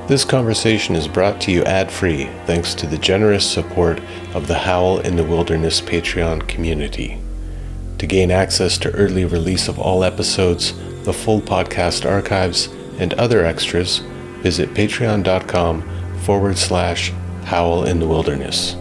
This conversation is brought to you ad-free thanks to the generous support of the Howl in the Wilderness Patreon community. To gain access to early release of all episodes, the full podcast archives, and other extras, visit patreon.com/Howl in the Wilderness.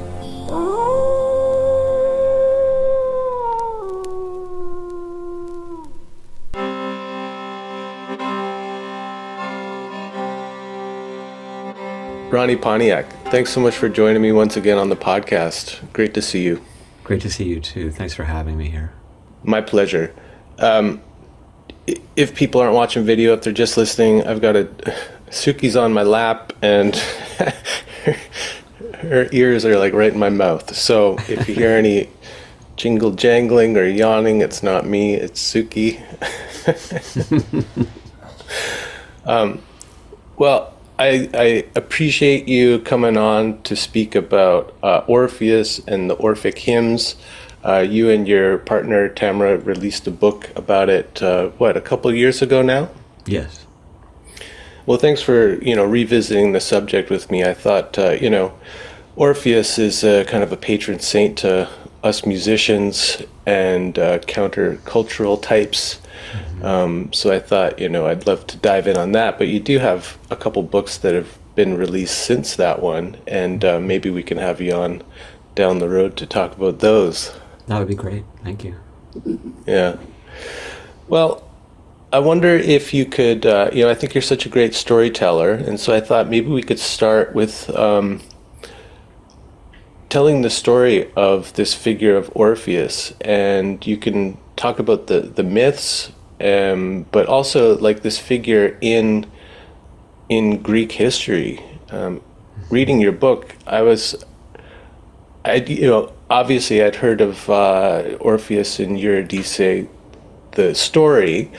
Ronnie Pontiac, thanks so much for joining me once again on the podcast. Great to see you. Great to see you too. Thanks for having me here. My pleasure. If people aren't watching video, if they're just listening, I've got Suki's on my lap and her ears are like right in my mouth. So if you hear any jingle jangling or yawning, it's not me, it's Suki. Well, I appreciate you coming on to speak about Orpheus and the Orphic hymns. You and your partner, Tamra, released a book about it, a couple of years ago now? Yes. Well, thanks for, revisiting the subject with me. I thought, Orpheus is kind of a patron saint to us musicians and countercultural types. So I thought, I'd love to dive in on that, but you do have a couple books that have been released since that one, and maybe we can have you on down the road to talk about those. That would be great. Thank you. Yeah. Well, I wonder if you could, I think you're such a great storyteller, and so I thought maybe we could start with telling the story of this figure of Orpheus, and you can talk about the myths, but also like this figure in Greek history. Reading your book, obviously I'd heard of Orpheus and Eurydice, the story,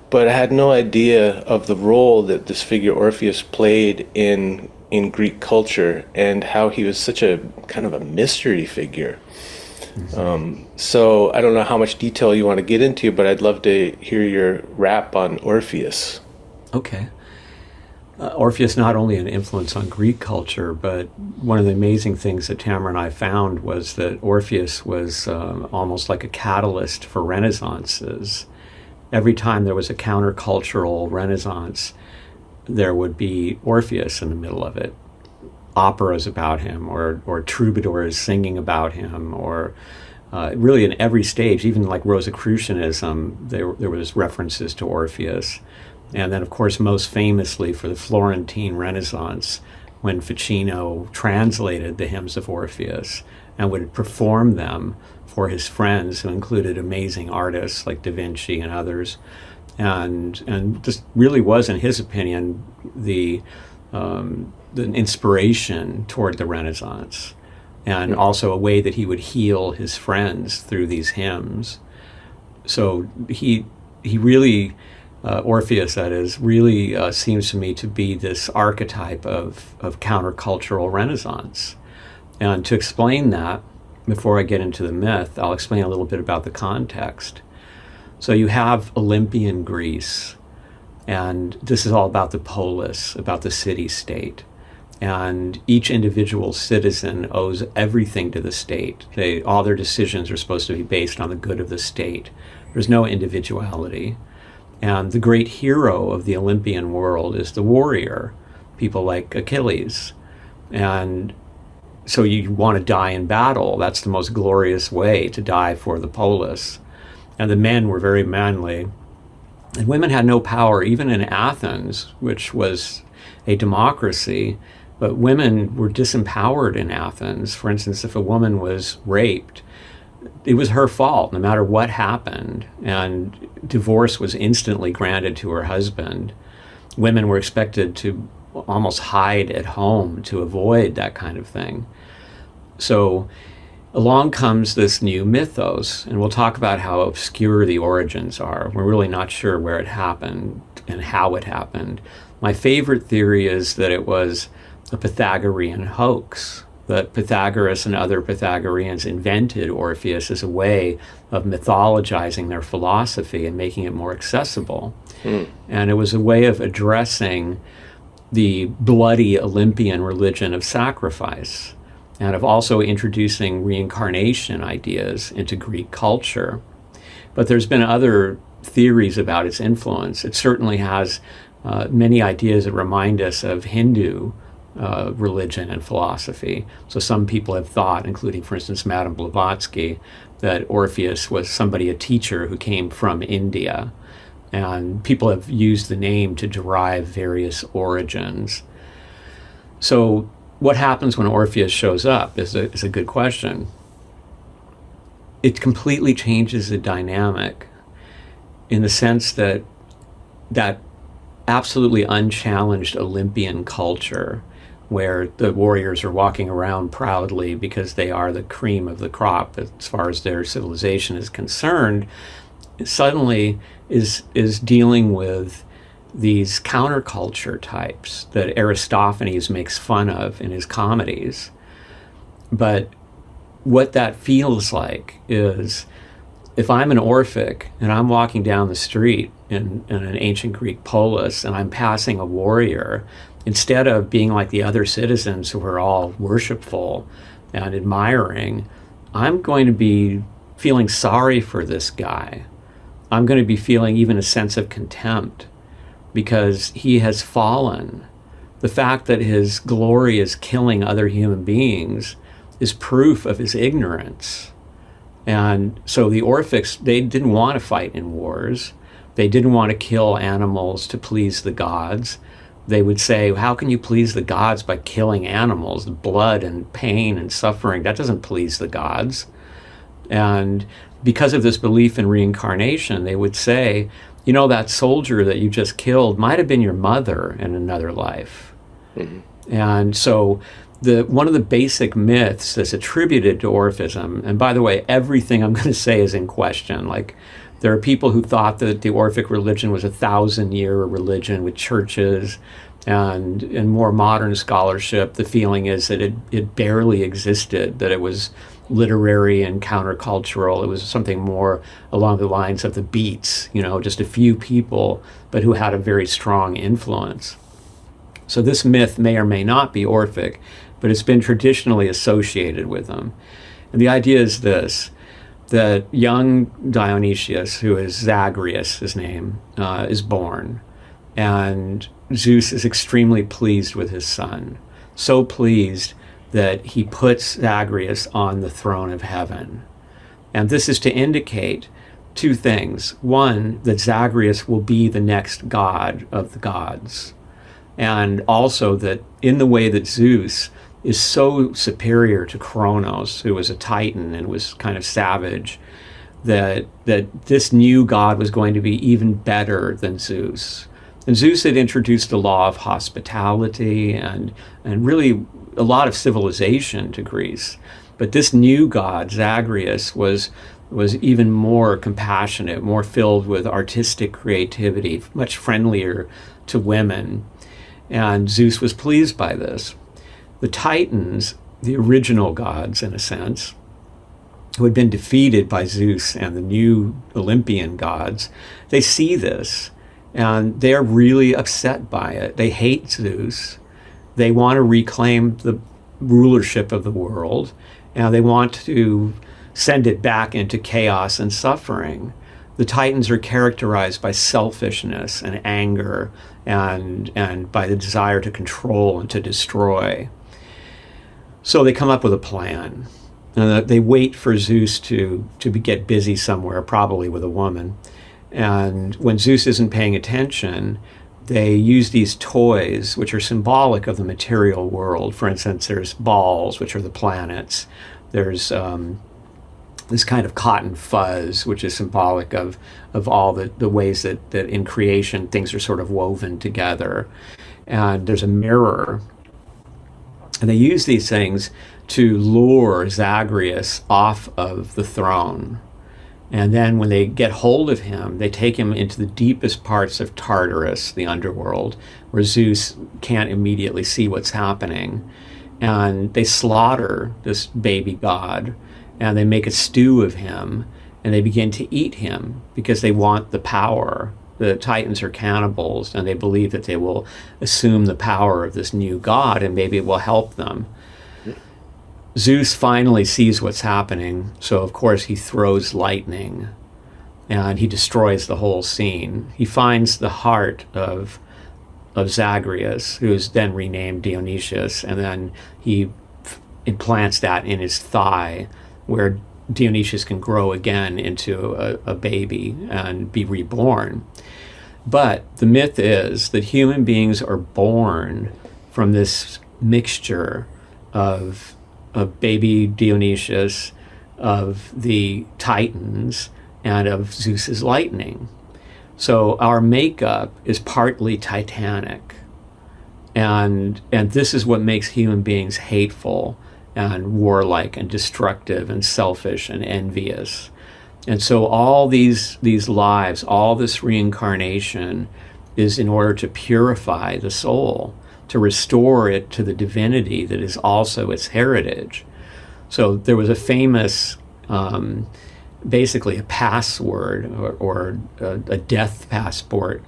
but I had no idea of the role that this figure Orpheus played in Greek culture and how he was such a kind of a mystery figure. So I don't know how much detail you want to get into, but I'd love to hear your rap on Orpheus. Okay. Orpheus not only an influence on Greek culture, but one of the amazing things that Tamra and I found was that Orpheus was almost like a catalyst for renaissances. Every time there was a countercultural renaissance, there would be Orpheus in the middle of it. Operas about him, or troubadours singing about him, or really in every stage, even like Rosicrucianism, there was references to Orpheus. And then, of course, most famously for the Florentine Renaissance, when Ficino translated the hymns of Orpheus and would perform them for his friends, who included amazing artists like Da Vinci and others. And just really was, in his opinion, the inspiration toward the Renaissance, and also a way that he would heal his friends through these hymns. So he really, Orpheus that is, really seems to me to be this archetype of countercultural Renaissance. And to explain that, before I get into the myth, I'll explain a little bit about the context. So you have Olympian Greece, and this is all about the polis, about the city-state. And each individual citizen owes everything to the state. All their decisions are supposed to be based on the good of the state. There's no individuality. And the great hero of the Olympian world is the warrior, people like Achilles. And so you want to die in battle. That's the most glorious way to die for the polis. And the men were very manly. And women had no power, even in Athens, which was a democracy. But women were disempowered in Athens. For instance, if a woman was raped, it was her fault, no matter what happened. And divorce was instantly granted to her husband. Women were expected to almost hide at home to avoid that kind of thing. So along comes this new mythos, and we'll talk about how obscure the origins are. We're really not sure where it happened and how it happened. My favorite theory is that it was a Pythagorean hoax, that Pythagoras and other Pythagoreans invented Orpheus as a way of mythologizing their philosophy and making it more accessible. And it was a way of addressing the bloody Olympian religion of sacrifice, and of also introducing reincarnation ideas into Greek culture. But there's been other theories about its influence. It certainly has many ideas that remind us of Hindu religion and philosophy. So some people have thought, including, for instance, Madame Blavatsky, that Orpheus was a teacher who came from India. And people have used the name to derive various origins. So what happens when Orpheus shows up is a good question. It completely changes the dynamic in the sense that that absolutely unchallenged Olympian culture, where the warriors are walking around proudly because they are the cream of the crop as far as their civilization is concerned, suddenly is dealing with these counterculture types that Aristophanes makes fun of in his comedies. But what that feels like is, if I'm an Orphic and I'm walking down the street in an ancient Greek polis and I'm passing a warrior, instead of being like the other citizens who are all worshipful and admiring, I'm going to be feeling sorry for this guy. I'm going to be feeling even a sense of contempt because he has fallen. The fact that his glory is killing other human beings is proof of his ignorance. And so the Orphics, they didn't want to fight in wars. They didn't want to kill animals to please the gods. They would say, how can you please the gods by killing animals? Blood and pain and suffering, that doesn't please the gods. And because of this belief in reincarnation, they would say, you know, that soldier that you just killed might have been your mother in another life. Mm-hmm. And so one of the basic myths that's attributed to Orphism, and by the way, everything I'm going to say is in question. Like, there are people who thought that the Orphic religion was a 1,000-year religion with churches, and in more modern scholarship, the feeling is that it barely existed, that it was literary and countercultural. It was something more along the lines of the Beats, you know, just a few people, but who had a very strong influence. So this myth may or may not be Orphic, but it's been traditionally associated with them. And the idea is this, that young Dionysius, who is Zagreus, his name, is born. And Zeus is extremely pleased with his son. So pleased that he puts Zagreus on the throne of heaven. And this is to indicate two things. One, that Zagreus will be the next god of the gods. And also that in the way that Zeus is so superior to Kronos, who was a titan and was kind of savage, that this new god was going to be even better than Zeus. And Zeus had introduced the law of hospitality and really a lot of civilization to Greece. But this new god, Zagreus, was even more compassionate, more filled with artistic creativity, much friendlier to women. And Zeus was pleased by this. The Titans, the original gods in a sense, who had been defeated by Zeus and the new Olympian gods, they see this and they're really upset by it. They hate Zeus. They want to reclaim the rulership of the world, and they want to send it back into chaos and suffering. The Titans are characterized by selfishness and anger and by the desire to control and to destroy. So they come up with a plan. And they wait for Zeus to get busy somewhere, probably with a woman. And when Zeus isn't paying attention, they use these toys, which are symbolic of the material world. For instance, there's balls, which are the planets. There's this kind of cotton fuzz, which is symbolic of all the ways that in creation things are sort of woven together. And there's a mirror. And they use these things to lure Zagreus off of the throne. And then when they get hold of him, they take him into the deepest parts of Tartarus, the underworld, where Zeus can't immediately see what's happening. And they slaughter this baby god, and they make a stew of him, and they begin to eat him because they want the power. the Titans are cannibals, and they believe that they will assume the power of this new god, and maybe it will help them. Zeus finally sees what's happening, so of course he throws lightning, and he destroys the whole scene. He finds the heart of Zagreus, who is then renamed Dionysius, and then he implants that in his thigh, where Dionysius can grow again into a baby and be reborn. But the myth is that human beings are born from this mixture of baby Dionysius, of the Titans, and of Zeus's lightning. So our makeup is partly Titanic. And this is what makes human beings hateful and warlike and destructive and selfish and envious. And so all these lives, all this reincarnation is in order to purify the soul, to restore it to the divinity that is also its heritage. So there was a famous, basically a password or a death passport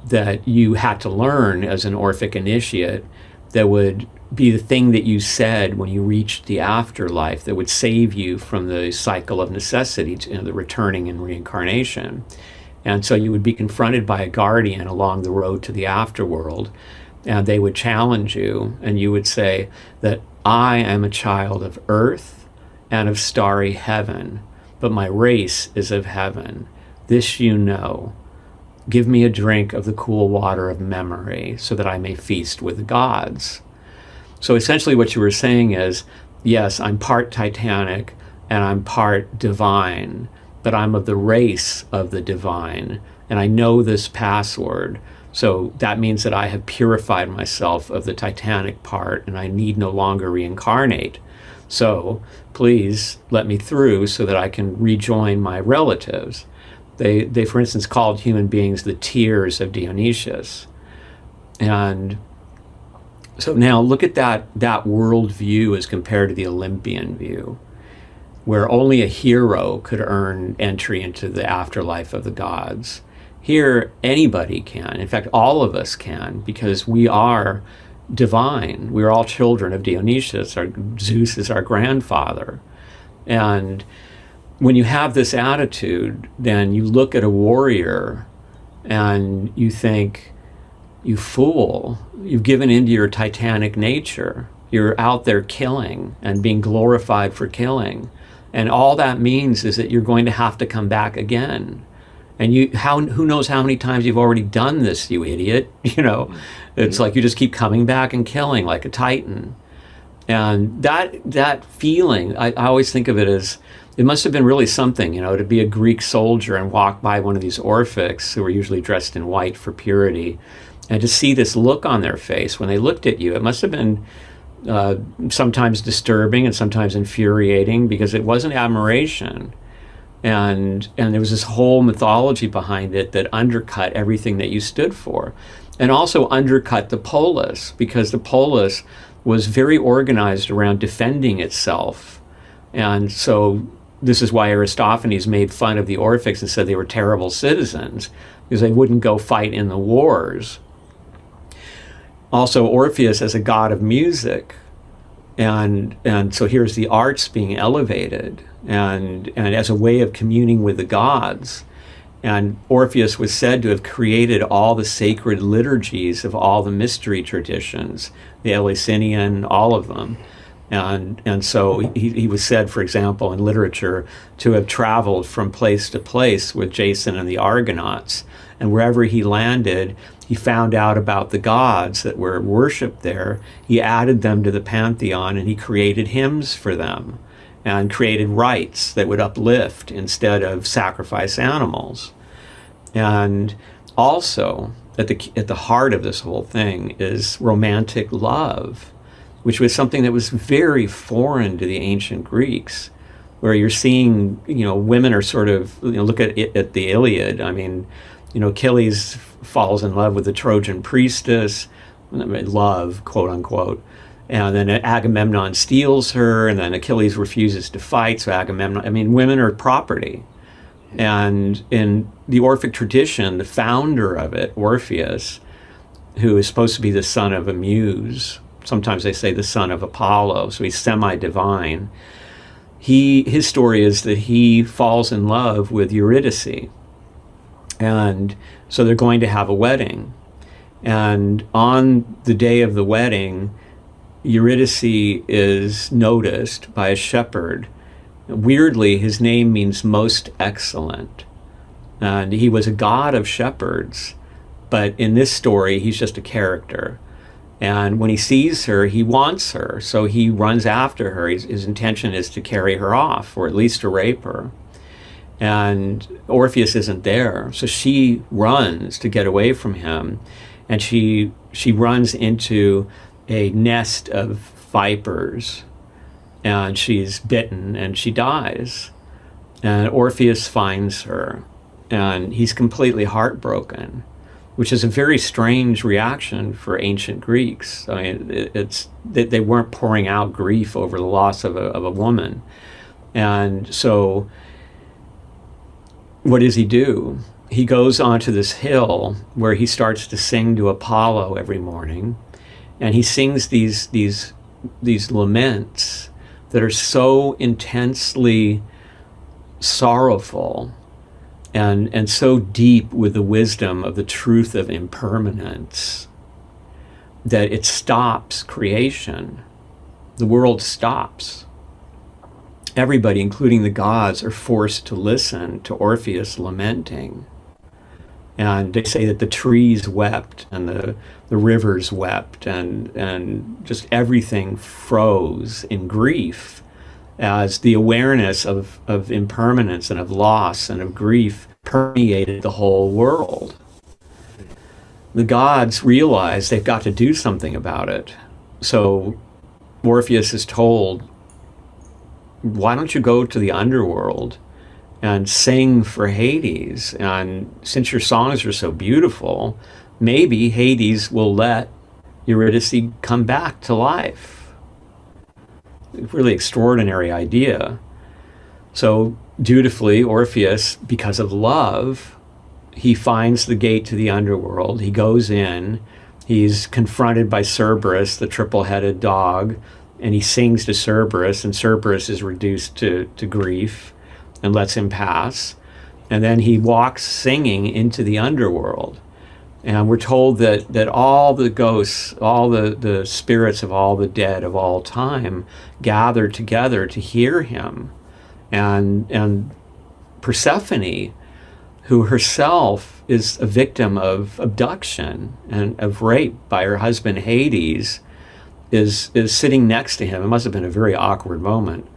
that you had to learn as an Orphic initiate that would be the thing that you said when you reached the afterlife that would save you from the cycle of necessity, the returning and reincarnation. And so you would be confronted by a guardian along the road to the afterworld, and they would challenge you, and you would say that I am a child of earth and of starry heaven, but my race is of heaven. This you know. Give me a drink of the cool water of memory so that I may feast with the gods. So essentially what you were saying is, yes, I'm part Titanic and I'm part divine, but I'm of the race of the divine, and I know this password. So that means that I have purified myself of the Titanic part, and I need no longer reincarnate. So please let me through so that I can rejoin my relatives. They for instance, called human beings the tears of Dionysius. And so now look at that world view as compared to the Olympian view, where only a hero could earn entry into the afterlife of the gods. Here, anybody can. In fact, all of us can, because we are divine. We're all children of Dionysius. Zeus is our grandfather. And when you have this attitude, then you look at a warrior and you think, you fool, you've given into your Titanic nature. You're out there killing and being glorified for killing. And all that means is that you're going to have to come back again. And who knows how many times you've already done this, you idiot. It's like you just keep coming back and killing like a Titan. And that feeling, I always think of it as, it must have been really something, to be a Greek soldier and walk by one of these Orphics who were usually dressed in white for purity, and to see this look on their face when they looked at you. It must have been sometimes disturbing and sometimes infuriating, because it wasn't admiration. And there was this whole mythology behind it that undercut everything that you stood for. And also undercut the polis, because the polis was very organized around defending itself. And so this is why Aristophanes made fun of the Orphics and said they were terrible citizens, because they wouldn't go fight in the wars. Also, Orpheus as a god of music. And so here's the arts being elevated and as a way of communing with the gods. And Orpheus was said to have created all the sacred liturgies of all the mystery traditions, the Eleusinian, all of them. And so he was said, for example, in literature, to have traveled from place to place with Jason and the Argonauts. And wherever he landed, he found out about the gods that were worshipped there. He added them to the pantheon, and he created hymns for them and created rites that would uplift instead of sacrifice animals. And also, at the heart of this whole thing is romantic love, which was something that was very foreign to the ancient Greeks, where you're seeing, women are sort of, look at the Iliad. I mean, Achilles falls in love with the Trojan priestess, love, quote unquote, and then Agamemnon steals her, and then Achilles refuses to fight, so Agamemnon, women are property. And in the Orphic tradition, the founder of it, Orpheus, who is supposed to be the son of a muse, sometimes they say the son of Apollo, so he's semi-divine. His story is that he falls in love with Eurydice. And so they're going to have a wedding. And on the day of the wedding, Eurydice is noticed by a shepherd. Weirdly, his name means most excellent. And he was a god of shepherds. But in this story, he's just a character. And when he sees her, he wants her. So he runs after her. His intention is to carry her off, or at least to rape her. And Orpheus isn't there. So she runs to get away from him. And she runs into a nest of vipers. And she's bitten and she dies. And Orpheus finds her. And he's completely heartbroken, which is a very strange reaction for ancient Greeks. I mean, they weren't pouring out grief over the loss of a woman. And so what does he do? He goes onto this hill where he starts to sing to Apollo every morning, and he sings these laments that are so intensely sorrowful and so deep with the wisdom of the truth of impermanence that it stops creation. The world stops. Everybody, including the gods, are forced to listen to Orpheus lamenting. And they say that the trees wept and the rivers wept and just everything froze in grief as the awareness of impermanence and of loss and of grief permeated the whole world. The gods realize they've got to do something about it. So Orpheus is told, why don't you go to the underworld and sing for Hades? And since your songs are so beautiful, maybe Hades will let Eurydice come back to life. Really extraordinary idea. So dutifully, Orpheus, because of love, he finds the gate to the underworld. He goes in. He's confronted by Cerberus, the triple-headed dog, and he sings to Cerberus, and Cerberus is reduced to grief and lets him pass. And then he walks singing into the underworld. And we're told that all the ghosts, all the spirits of all the dead of all time gathered together to hear him. And Persephone, who herself is a victim of abduction and of rape by her husband Hades, is sitting next to him. It must have been a very awkward moment.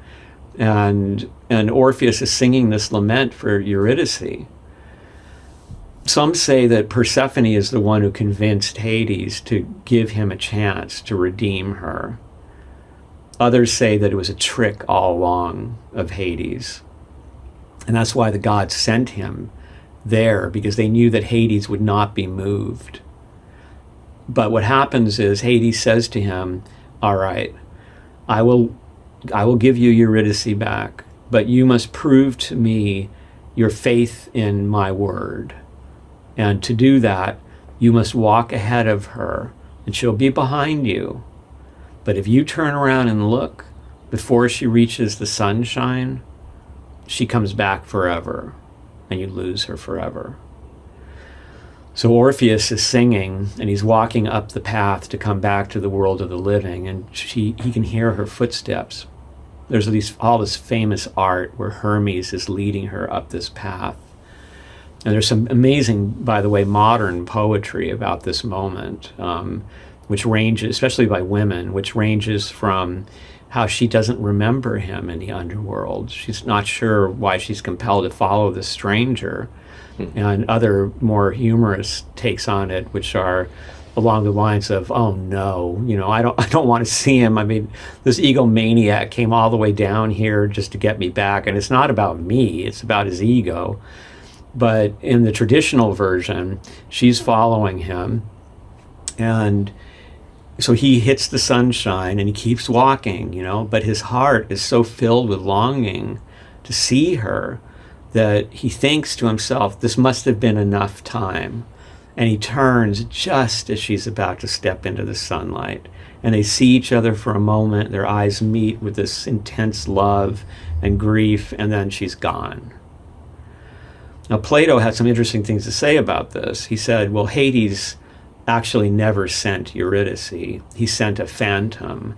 And Orpheus is singing this lament for Eurydice. Some say that Persephone is the one who convinced Hades to give him a chance to redeem her. Others say that it was a trick all along of Hades. And that's why the gods sent him there, because they knew that Hades would not be moved. But what happens is Hades says to him, all right, I will give you Eurydice back, but you must prove to me your faith in my word. And to do that, you must walk ahead of her, and she'll be behind you. But if you turn around and look before she reaches the sunshine, she comes back forever, and you lose her forever. So Orpheus is singing, and he's walking up the path to come back to the world of the living, and he can hear her footsteps. There's all this famous art where Hermes is leading her up this path. And there's some amazing, by the way, modern poetry about this moment, which ranges, especially by women, which ranges from how she doesn't remember him in the underworld. She's not sure why she's compelled to follow this stranger. And other more humorous takes on it, which are along the lines of, oh no, I don't want to see him. I mean, this egomaniac came all the way down here just to get me back. And it's not about me, it's about his ego. But in the traditional version, she's following him. And so he hits the sunshine and he keeps walking, but his heart is so filled with longing to see her that he thinks to himself, this must have been enough time. And he turns just as she's about to step into the sunlight. And they see each other for a moment. Their eyes meet with this intense love and grief, and then she's gone. Now, Plato had some interesting things to say about this. He said, well, Hades actually never sent Eurydice. He sent a phantom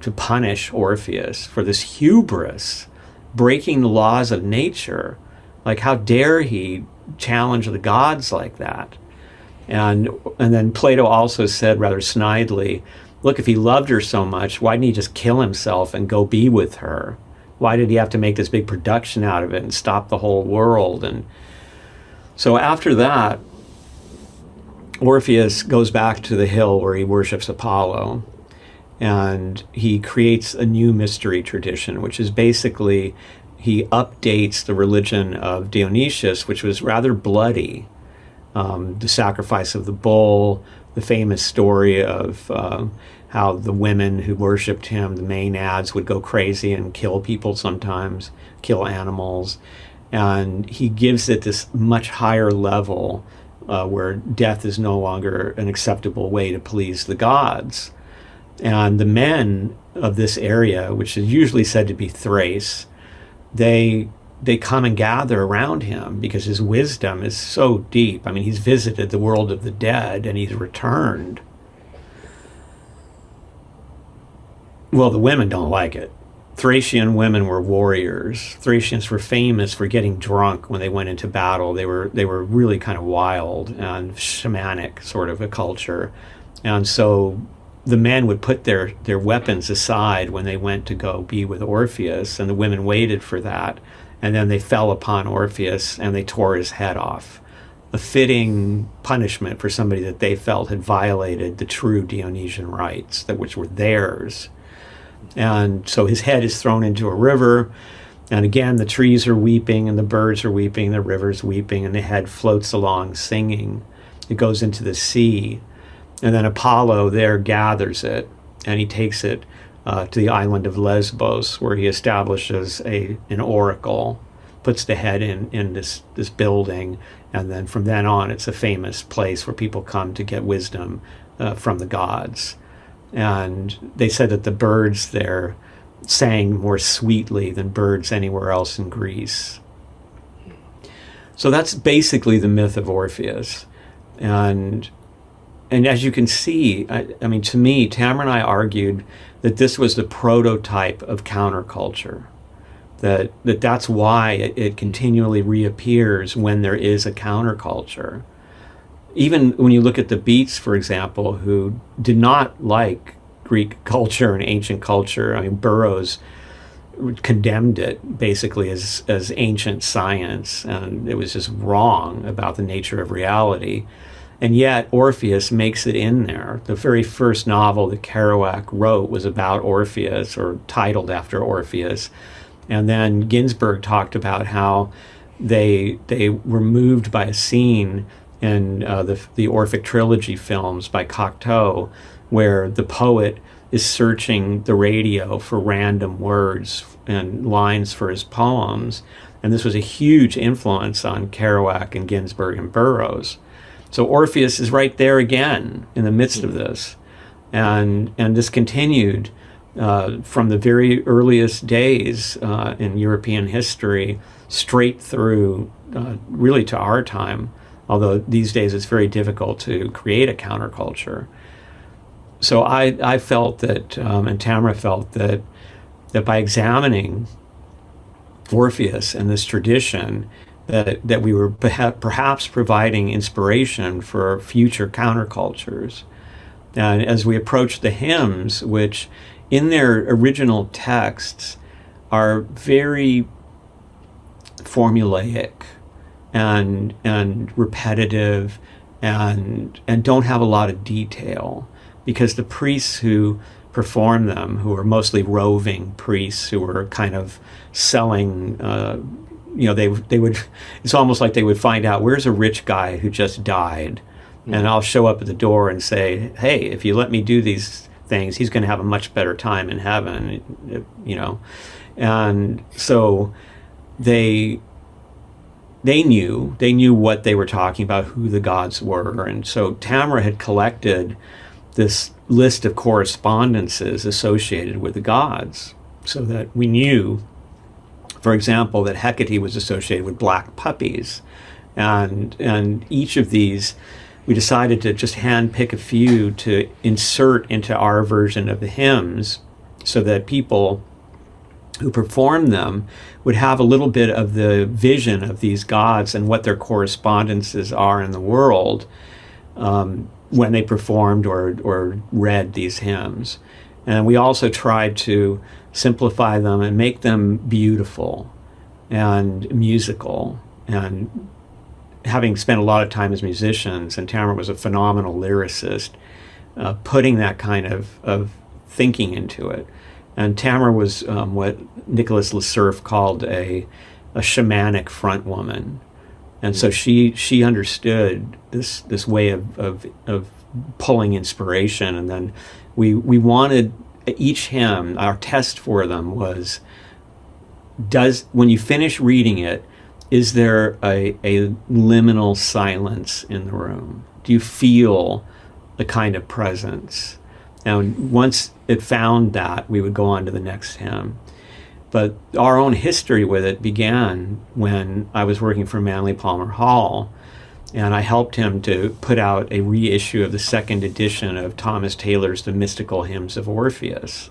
to punish Orpheus for this hubris, breaking the laws of nature. Like, how dare he challenge the gods like that? And then Plato also said rather snidely, look, if he loved her so much, why didn't he just kill himself and go be with her? Why did he have to make this big production out of it and stop the whole world? And so after that, Orpheus goes back to the hill where he worships Apollo, and he creates a new mystery tradition, which is basically he updates the religion of Dionysius, which was rather bloody. The sacrifice of the bull, the famous story of how the women who worshipped him, the Maenads, would go crazy and kill people sometimes, kill animals. And he gives it this much higher level where death is no longer an acceptable way to please the gods. And the men of this area, which is usually said to be Thrace, they come and gather around him because his wisdom is so deep. I mean, he's visited the world of the dead and he's returned. Well, the women don't like it. Thracian women were warriors. Thracians were famous for getting drunk when they went into battle. They were really kind of wild and shamanic sort of a culture. And so the men would put their weapons aside when they went to go be with Orpheus, and the women waited for that. And then they fell upon Orpheus and they tore his head off. A fitting punishment for somebody that they felt had violated the true Dionysian rites, which were theirs. And so his head is thrown into a river, and again the trees are weeping and the birds are weeping, the river's weeping, and the head floats along singing. It goes into the sea, and then Apollo there gathers it, and he takes it to the island of Lesbos, where he establishes an oracle, puts the head in this building, and then from then on it's a famous place where people come to get wisdom from the gods. And they said that the birds there sang more sweetly than birds anywhere else in Greece. So that's basically the myth of Orpheus. And as you can see, I mean, to me, Tamra and I argued that this was the prototype of counterculture. That's why it continually reappears when there is a counterculture. Even when you look at the Beats, for example, who did not like Greek culture and ancient culture. I mean, Burroughs condemned it basically as ancient science, and it was just wrong about the nature of reality. And yet Orpheus makes it in there. The very first novel that Kerouac wrote was about Orpheus, or titled after Orpheus. And then Ginsberg talked about how they were moved by a scene in the Orphic trilogy films by Cocteau, where the poet is searching the radio for random words and lines for his poems. And this was a huge influence on Kerouac and Ginsberg and Burroughs. So Orpheus is right there again in the midst of this. And this continued from the very earliest days in European history straight through really to our time, although these days it's very difficult to create a counterculture. So I felt that, and Tamra felt that by examining Orpheus and this tradition, that we were perhaps providing inspiration for future countercultures. And as we approach the hymns, which in their original texts are very formulaic and repetitive and don't have a lot of detail, because the priests who perform them, who are mostly roving priests who were kind of selling, they would, it's almost like they would find out, where's a rich guy who just died? And I'll show up at the door and say, hey, if you let me do these things, he's going to have a much better time in heaven, And so they they knew what they were talking about, who the gods were. And so Tamra had collected this list of correspondences associated with the gods, so that we knew, for example, that Hecate was associated with black puppies. And each of these, we decided to just handpick a few to insert into our version of the hymns, so that people who performed them would have a little bit of the vision of these gods and what their correspondences are in the world when they performed or read these hymns. And we also tried to simplify them and make them beautiful and musical. And having spent a lot of time as musicians, and Tamra was a phenomenal lyricist, putting that kind of thinking into it. And Tamra was what Nicholas Lesurf called a shamanic front woman. And so she understood this way of pulling inspiration. And then we wanted each hymn, our test for them was, when you finish reading it, is there a liminal silence in the room? Do you feel the kind of presence? And once it found that, we would go on to the next hymn. But our own history with it began when I was working for Manly Palmer Hall, and I helped him to put out a reissue of the second edition of Thomas Taylor's The Mystical Hymns of Orpheus.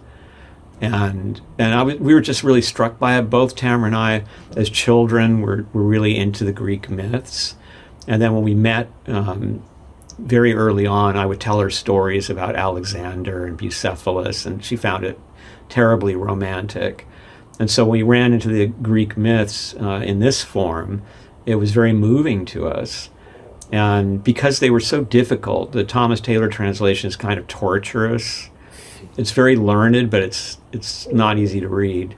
And we were just really struck by it. Both Tamra and I, as children, were really into the Greek myths. And then when we met very early on, I would tell her stories about Alexander and Bucephalus, and she found it terribly romantic. And so when we ran into the Greek myths in this form, it was very moving to us. And because they were so difficult, the Thomas Taylor translation is kind of torturous. It's very learned, but it's not easy to read.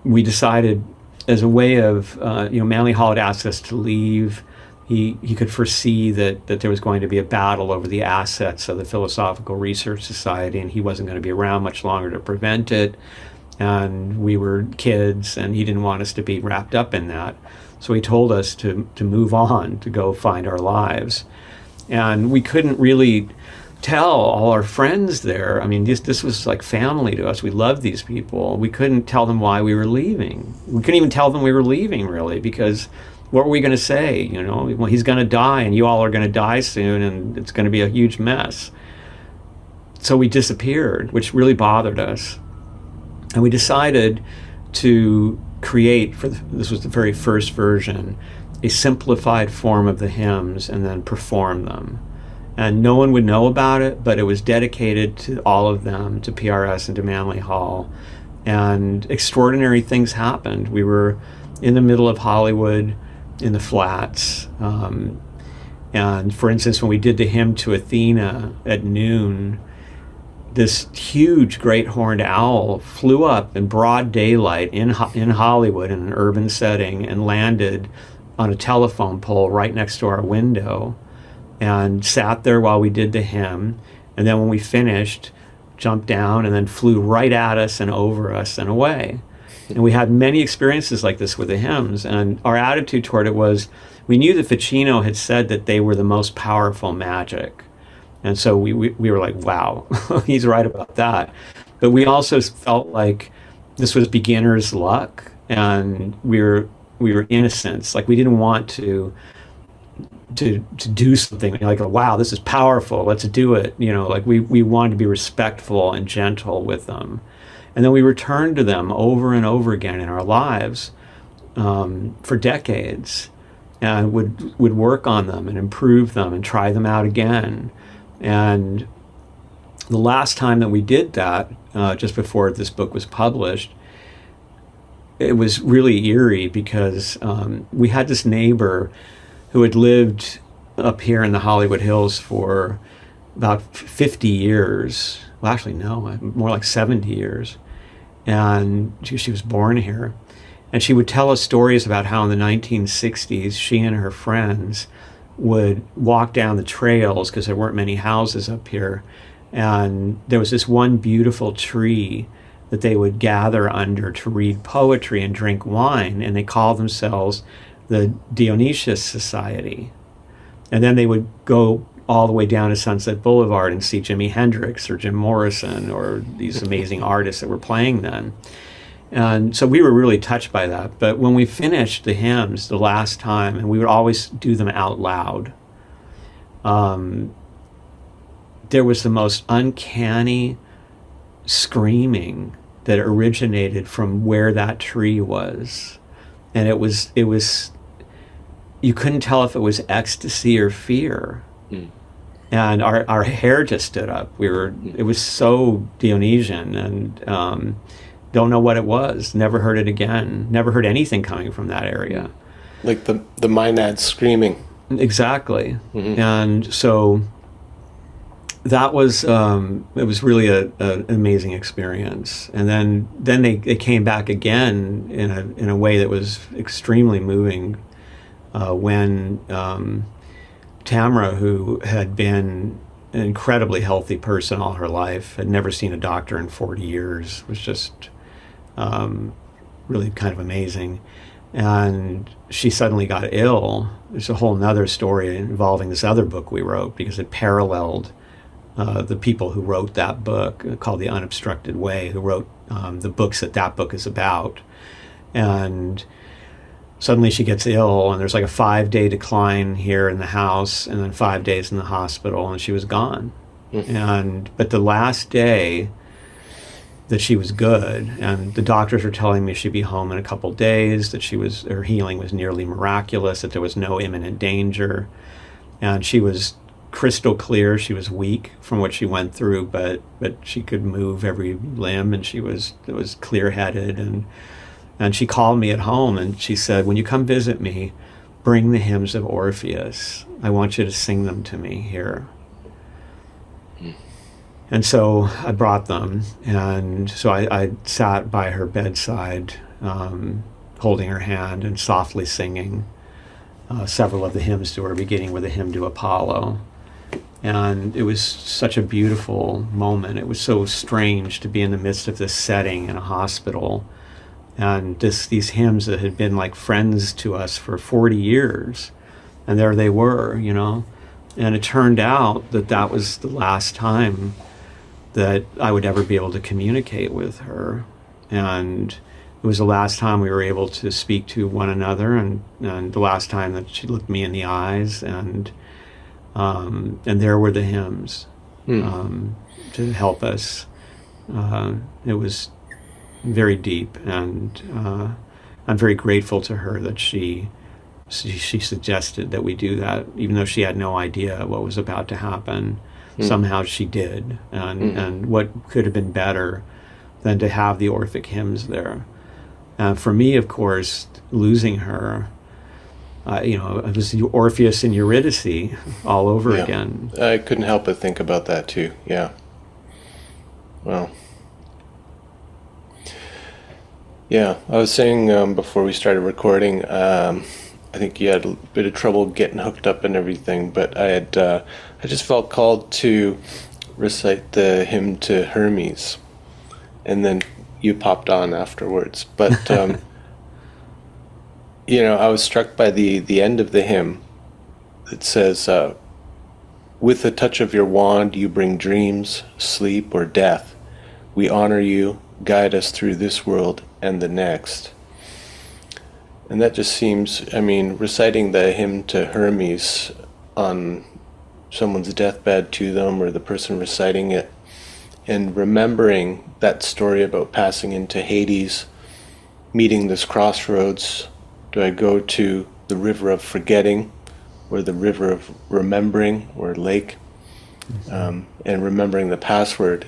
We decided, as a way of, Manly Hall had asked us to leave. He could foresee that there was going to be a battle over the assets of the Philosophical Research Society, and he wasn't going to be around much longer to prevent it. And we were kids, and he didn't want us to be wrapped up in that. So he told us to move on, to go find our lives. And we couldn't really tell all our friends there. I mean, this was like family to us. We loved these people. We couldn't tell them why we were leaving. We couldn't even tell them we were leaving, really, because what were we going to say? Well, he's going to die, and you all are going to die soon, and it's going to be a huge mess. So we disappeared, which really bothered us. And we decided to create, this was the very first version, a simplified form of the hymns and then perform them. And no one would know about it, but it was dedicated to all of them, to PRS and to Manly Hall. And extraordinary things happened. We were in the middle of Hollywood, in the flats. And for instance, when we did the hymn to Athena at noon, this huge great horned owl flew up in broad daylight in Hollywood in an urban setting and landed on a telephone pole right next to our window and sat there while we did the hymn. And then when we finished, jumped down and then flew right at us and over us and away. And we had many experiences like this with the hymns. And our attitude toward it was, we knew that Ficino had said that they were the most powerful magic. And so we were like, wow, he's right about that. But we also felt like this was beginner's luck, and we were innocents. Like, we didn't want to do something like, wow, this is powerful, let's do it. Like we wanted to be respectful and gentle with them. And then we returned to them over and over again in our lives for decades, and would work on them and improve them and try them out again. And the last time that we did that, just before this book was published, it was really eerie because we had this neighbor who had lived up here in the Hollywood Hills for about 50 years. Well, actually, no, more like 70 years. And she was born here. And she would tell us stories about how in the 1960s, she and her friends would walk down the trails because there weren't many houses up here. And there was this one beautiful tree that they would gather under to read poetry and drink wine. And they called themselves the Dionysius Society. And then they would go all the way down to Sunset Boulevard and see Jimi Hendrix or Jim Morrison or these amazing artists that were playing then. And so we were really touched by that. But when we finished the hymns the last time, and we would always do them out loud, there was the most uncanny screaming that originated from where that tree was. And it was, you couldn't tell if it was ecstasy or fear. And our hair just stood up. It was so Dionysian, and don't know what it was. Never heard it again. Never heard anything coming from that area. Like the Maenads screaming. Exactly. And so that was it was really an amazing experience. And then they came back again in a way that was extremely moving when Tamra, who had been an incredibly healthy person all her life, had never seen a doctor in 40 years, was just really kind of amazing. And she suddenly got ill. There's a whole nother story involving this other book we wrote, because it paralleled the people who wrote that book, called The Unobstructed Way, who wrote the books that book is about. And suddenly she gets ill, and there's like a 5-day decline here in the house, and then 5 days in the hospital, and she was gone. But the last day that she was good, and the doctors were telling me she'd be home in a couple days, that her healing was nearly miraculous, that there was no imminent danger, and she was crystal clear. She was weak from what she went through, but she could move every limb, and it was clear-headed. And she called me at home, and she said, "When you come visit me, bring the hymns of Orpheus. I want you to sing them to me here." And so I brought them, and so I sat by her bedside, holding her hand and softly singing several of the hymns to her, beginning with a hymn to Apollo. And it was such a beautiful moment. It was so strange to be in the midst of this setting in a hospital, and these hymns that had been like friends to us for 40 years, and there they were, And it turned out that was the last time that I would ever be able to communicate with her. And it was the last time we were able to speak to one another, and the last time that she looked me in the eyes, and there were the hymns to help us. It was very deep, and I'm very grateful to her that she suggested that we do that, even though she had no idea what was about to happen. Somehow she did, and what could have been better than to have the Orphic hymns there. For me, of course, losing her, it was Orpheus and Eurydice all over again. I couldn't help but think about that too. Yeah. Well. Yeah, I was saying before we started recording, I think you had a bit of trouble getting hooked up and everything, but I just felt called to recite the hymn to Hermes, and then you popped on afterwards. But I was struck by the end of the hymn. It says, "With a touch of your wand, you bring dreams, sleep, or death. We honor you. Guide us through this world and the next." And that just seems, reciting the hymn to Hermes on someone's deathbed to them, or the person reciting it, and remembering that story about passing into Hades, meeting this crossroads. Do I go to the river of forgetting, or the river of remembering, or lake? And remembering the password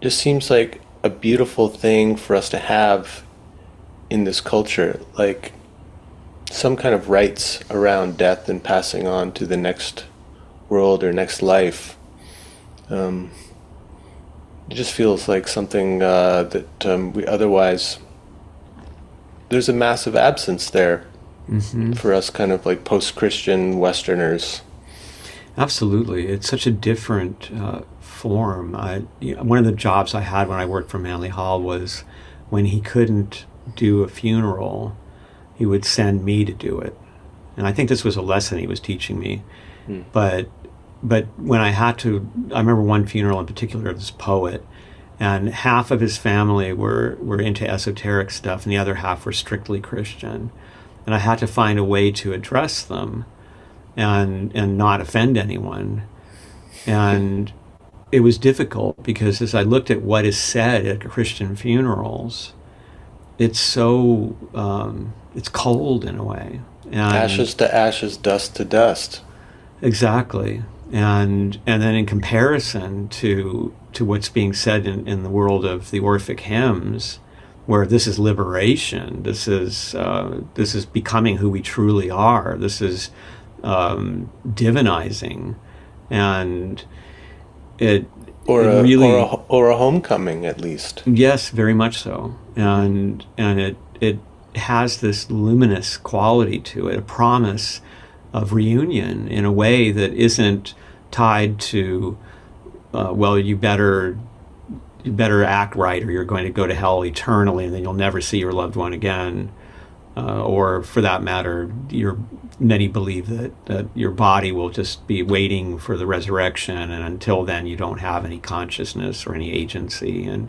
just seems like a beautiful thing for us to have in this culture, like some kind of rites around death and passing on to the next world or next life. It just feels like something that we otherwise, there's a massive absence there for us kind of like post-Christian Westerners. Absolutely. It's such a different form. One of the jobs I had when I worked for Manly Hall was when he couldn't do a funeral, he would send me to do it. And I think this was a lesson he was teaching me. But when I remember one funeral in particular of this poet, and half of his family were into esoteric stuff, and the other half were strictly Christian. And I had to find a way to address them and not offend anyone. And it was difficult because as I looked at what is said at Christian funerals, it's so it's cold in a way. And ashes to ashes, dust to dust. Exactly. And then in comparison to what's being said in the world of the Orphic hymns, where this is liberation, this is becoming who we truly are, this is divinizing, and it really or a homecoming at least. Yes, very much so, and it has this luminous quality to it, a promise of reunion in a way that isn't tied to, well, you better act right or you're going to go to hell eternally and then you'll never see your loved one again. Or for that matter, many believe that your body will just be waiting for the resurrection, and until then you don't have any consciousness or any agency. And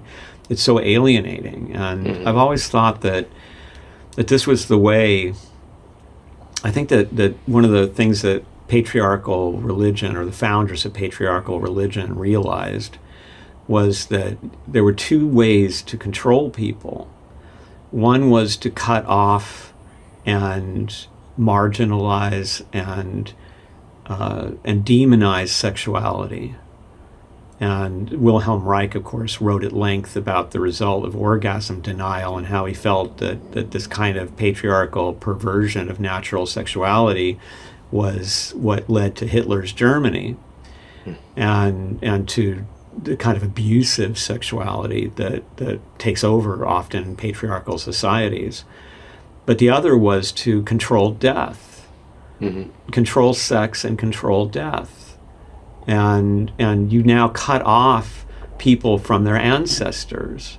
it's so alienating. And I've always thought that this was the way. I think that one of the things that patriarchal religion, or the founders of patriarchal religion, realized was that there were two ways to control people. One was to cut off and marginalize and demonize sexuality. And Wilhelm Reich, of course, wrote at length about the result of orgasm denial and how he felt that this kind of patriarchal perversion of natural sexuality was what led to Hitler's Germany and to the kind of abusive sexuality that takes over often in patriarchal societies. But the other was to control death, control sex and control death. And you now cut off people from their ancestors.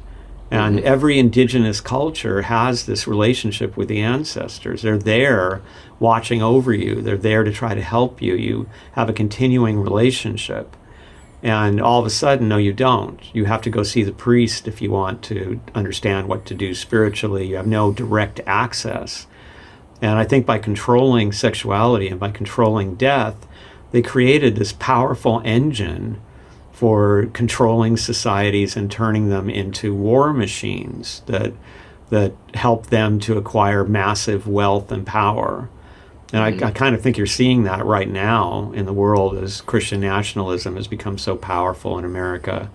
And every indigenous culture has this relationship with the ancestors. They're there watching over you. They're there to try to help you. You have a continuing relationship. And all of a sudden, no, you don't. You have to go see the priest if you want to understand what to do spiritually. You have no direct access. And I think by controlling sexuality and by controlling death, they created this powerful engine for controlling societies and turning them into war machines that help them to acquire massive wealth and power. And I kind of think you're seeing that right now in the world as Christian nationalism has become so powerful in America.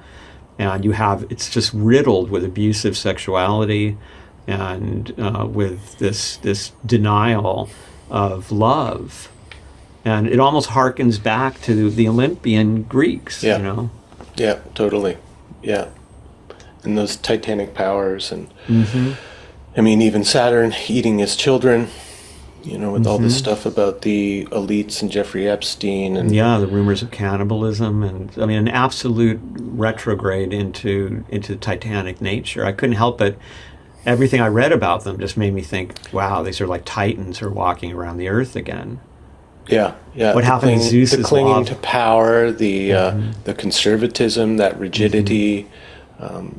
And it's just riddled with abusive sexuality and with this denial of love. And it almost harkens back to the Olympian Greeks, Yeah. you know? Yeah, totally. Yeah. And those titanic powers. And I mean, even Saturn eating his children, with all this stuff about the elites and Jeffrey Epstein. And yeah, the rumors of cannibalism. And I mean, an absolute retrograde into titanic nature. I couldn't help but everything I read about them just made me think, wow, these are like titans who are walking around the earth again. Yeah. What happened to Zeus's the clinging law? to power, the conservatism, that rigidity,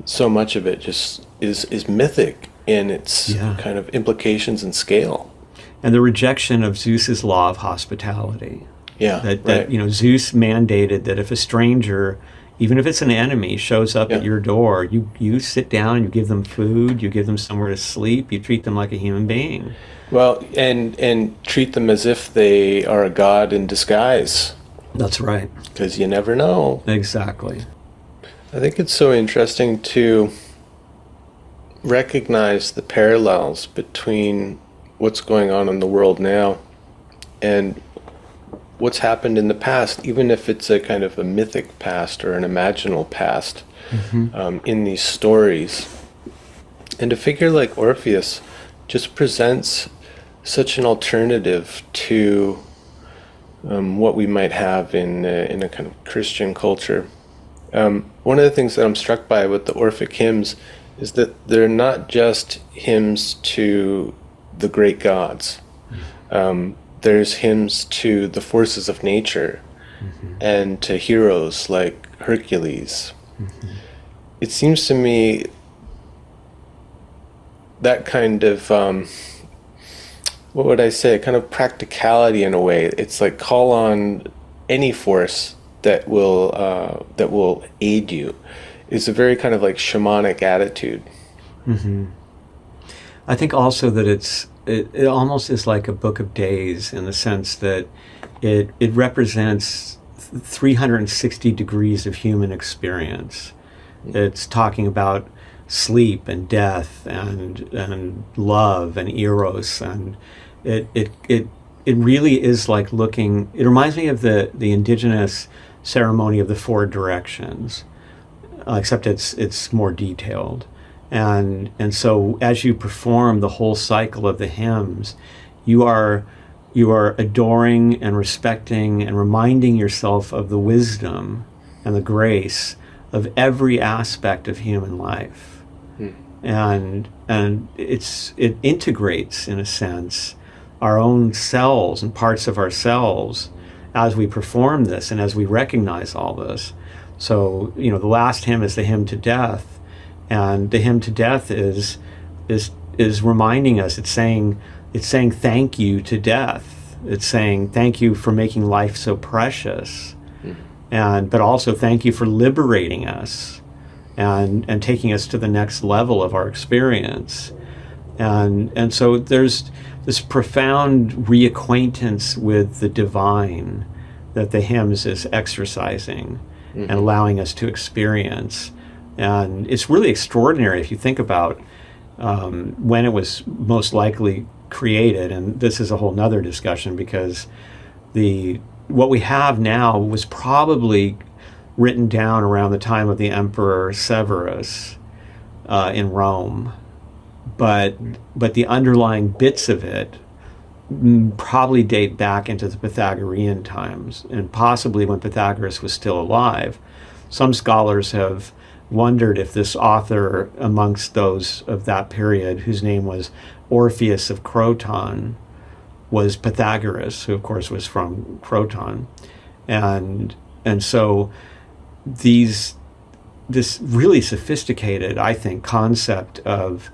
so much of it just is mythic in its kind of implications and scale. And the rejection of Zeus's law of hospitality. Yeah, that Zeus mandated that if a stranger, even if it's an enemy, shows up at your door, you sit down, you give them food, you give them somewhere to sleep, you treat them like a human being. Well, and treat them as if they are a god in disguise. That's right. Because you never know. Exactly. I think it's so interesting to recognize the parallels between what's going on in the world now and what's happened in the past, even if it's a kind of a mythic past or an imaginal past in these stories. And a figure like Orpheus just presents such an alternative to what we might have in a kind of Christian culture. One of the things that I'm struck by with the Orphic hymns is that they're not just hymns to the great gods. There's hymns to the forces of nature and to heroes like Hercules. It seems to me that kind of, what would I say, kind of practicality in a way. It's like call on any force that will aid you. It's a very kind of like shamanic attitude. I think also that it almost is like a book of days in the sense that it represents 360 degrees of human experience. It's talking about sleep and death and love and eros, and it really is like looking. It reminds me of the indigenous ceremony of the four directions, except it's more detailed. And so as you perform the whole cycle of the hymns, you are adoring and respecting and reminding yourself of the wisdom and the grace of every aspect of human life. And it integrates, in a sense, our own selves and parts of ourselves as we perform this and as we recognize all this. So, the last hymn is the hymn to death. And the hymn to death is reminding us. It's saying thank you to death. It's saying thank you for making life so precious, but also thank you for liberating us, and taking us to the next level of our experience. And so there's this profound reacquaintance with the divine that the hymns is exercising and allowing us to experience. And it's really extraordinary if you think about when it was most likely created. And this is a whole nother discussion, because what we have now was probably written down around the time of the Emperor Severus in Rome. But the underlying bits of it probably date back into the Pythagorean times, and possibly when Pythagoras was still alive. Some scholars have wondered if this author amongst those of that period, whose name was Orpheus of Croton, was Pythagoras, who of course was from Croton. And so this really sophisticated, I think, concept of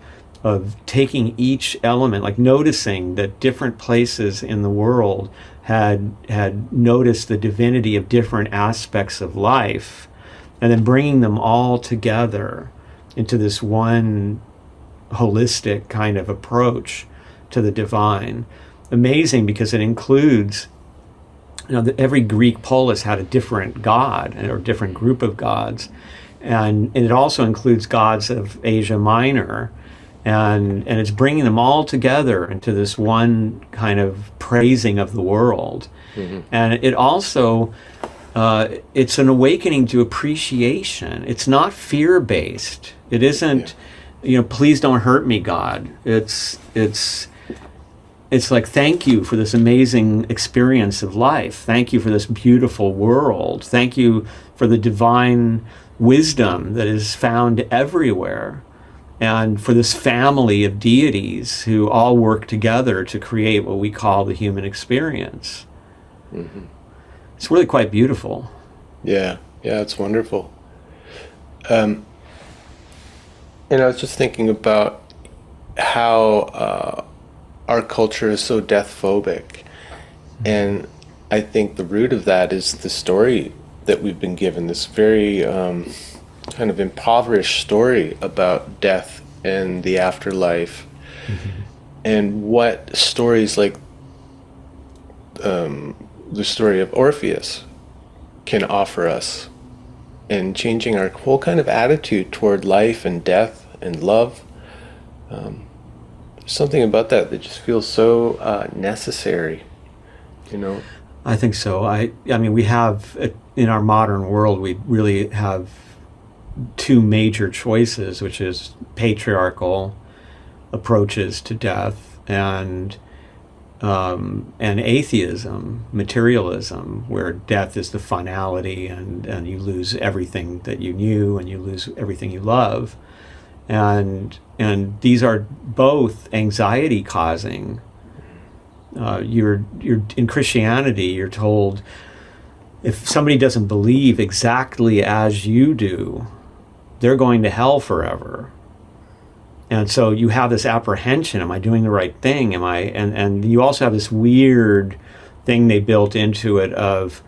taking each element, like noticing that different places in the world had noticed the divinity of different aspects of life, and then bringing them all together into this one holistic kind of approach to the divine. Amazing, because it includes, every Greek polis had a different god or different group of gods, and it also includes gods of Asia Minor, and it's bringing them all together into this one kind of praising of the world. And it also it's an awakening to appreciation. It's not fear-based. It isn't, please don't hurt me, God. It's like, thank you for this amazing experience of life. Thank you for this beautiful world. Thank you for the divine wisdom that is found everywhere, and for this family of deities who all work together to create what we call the human experience. It's really quite beautiful. Yeah, it's wonderful. I was just thinking about how our culture is so death phobic, and I think the root of that is the story that we've been given, this very kind of impoverished story about death and the afterlife, and what stories like the story of Orpheus can offer us in changing our whole kind of attitude toward life and death and love. There's something about that just feels so necessary, I think so. I mean, we have, in our modern world, we really have two major choices, which is patriarchal approaches to death and atheism, materialism, where death is the finality, and you lose everything that you knew, and you lose everything you love. and these are both anxiety causing. You're in Christianity, you're told if somebody doesn't believe exactly as you do, they're going to hell forever. And so you have this apprehension, am I doing the right thing? And you also have this weird thing they built into it of,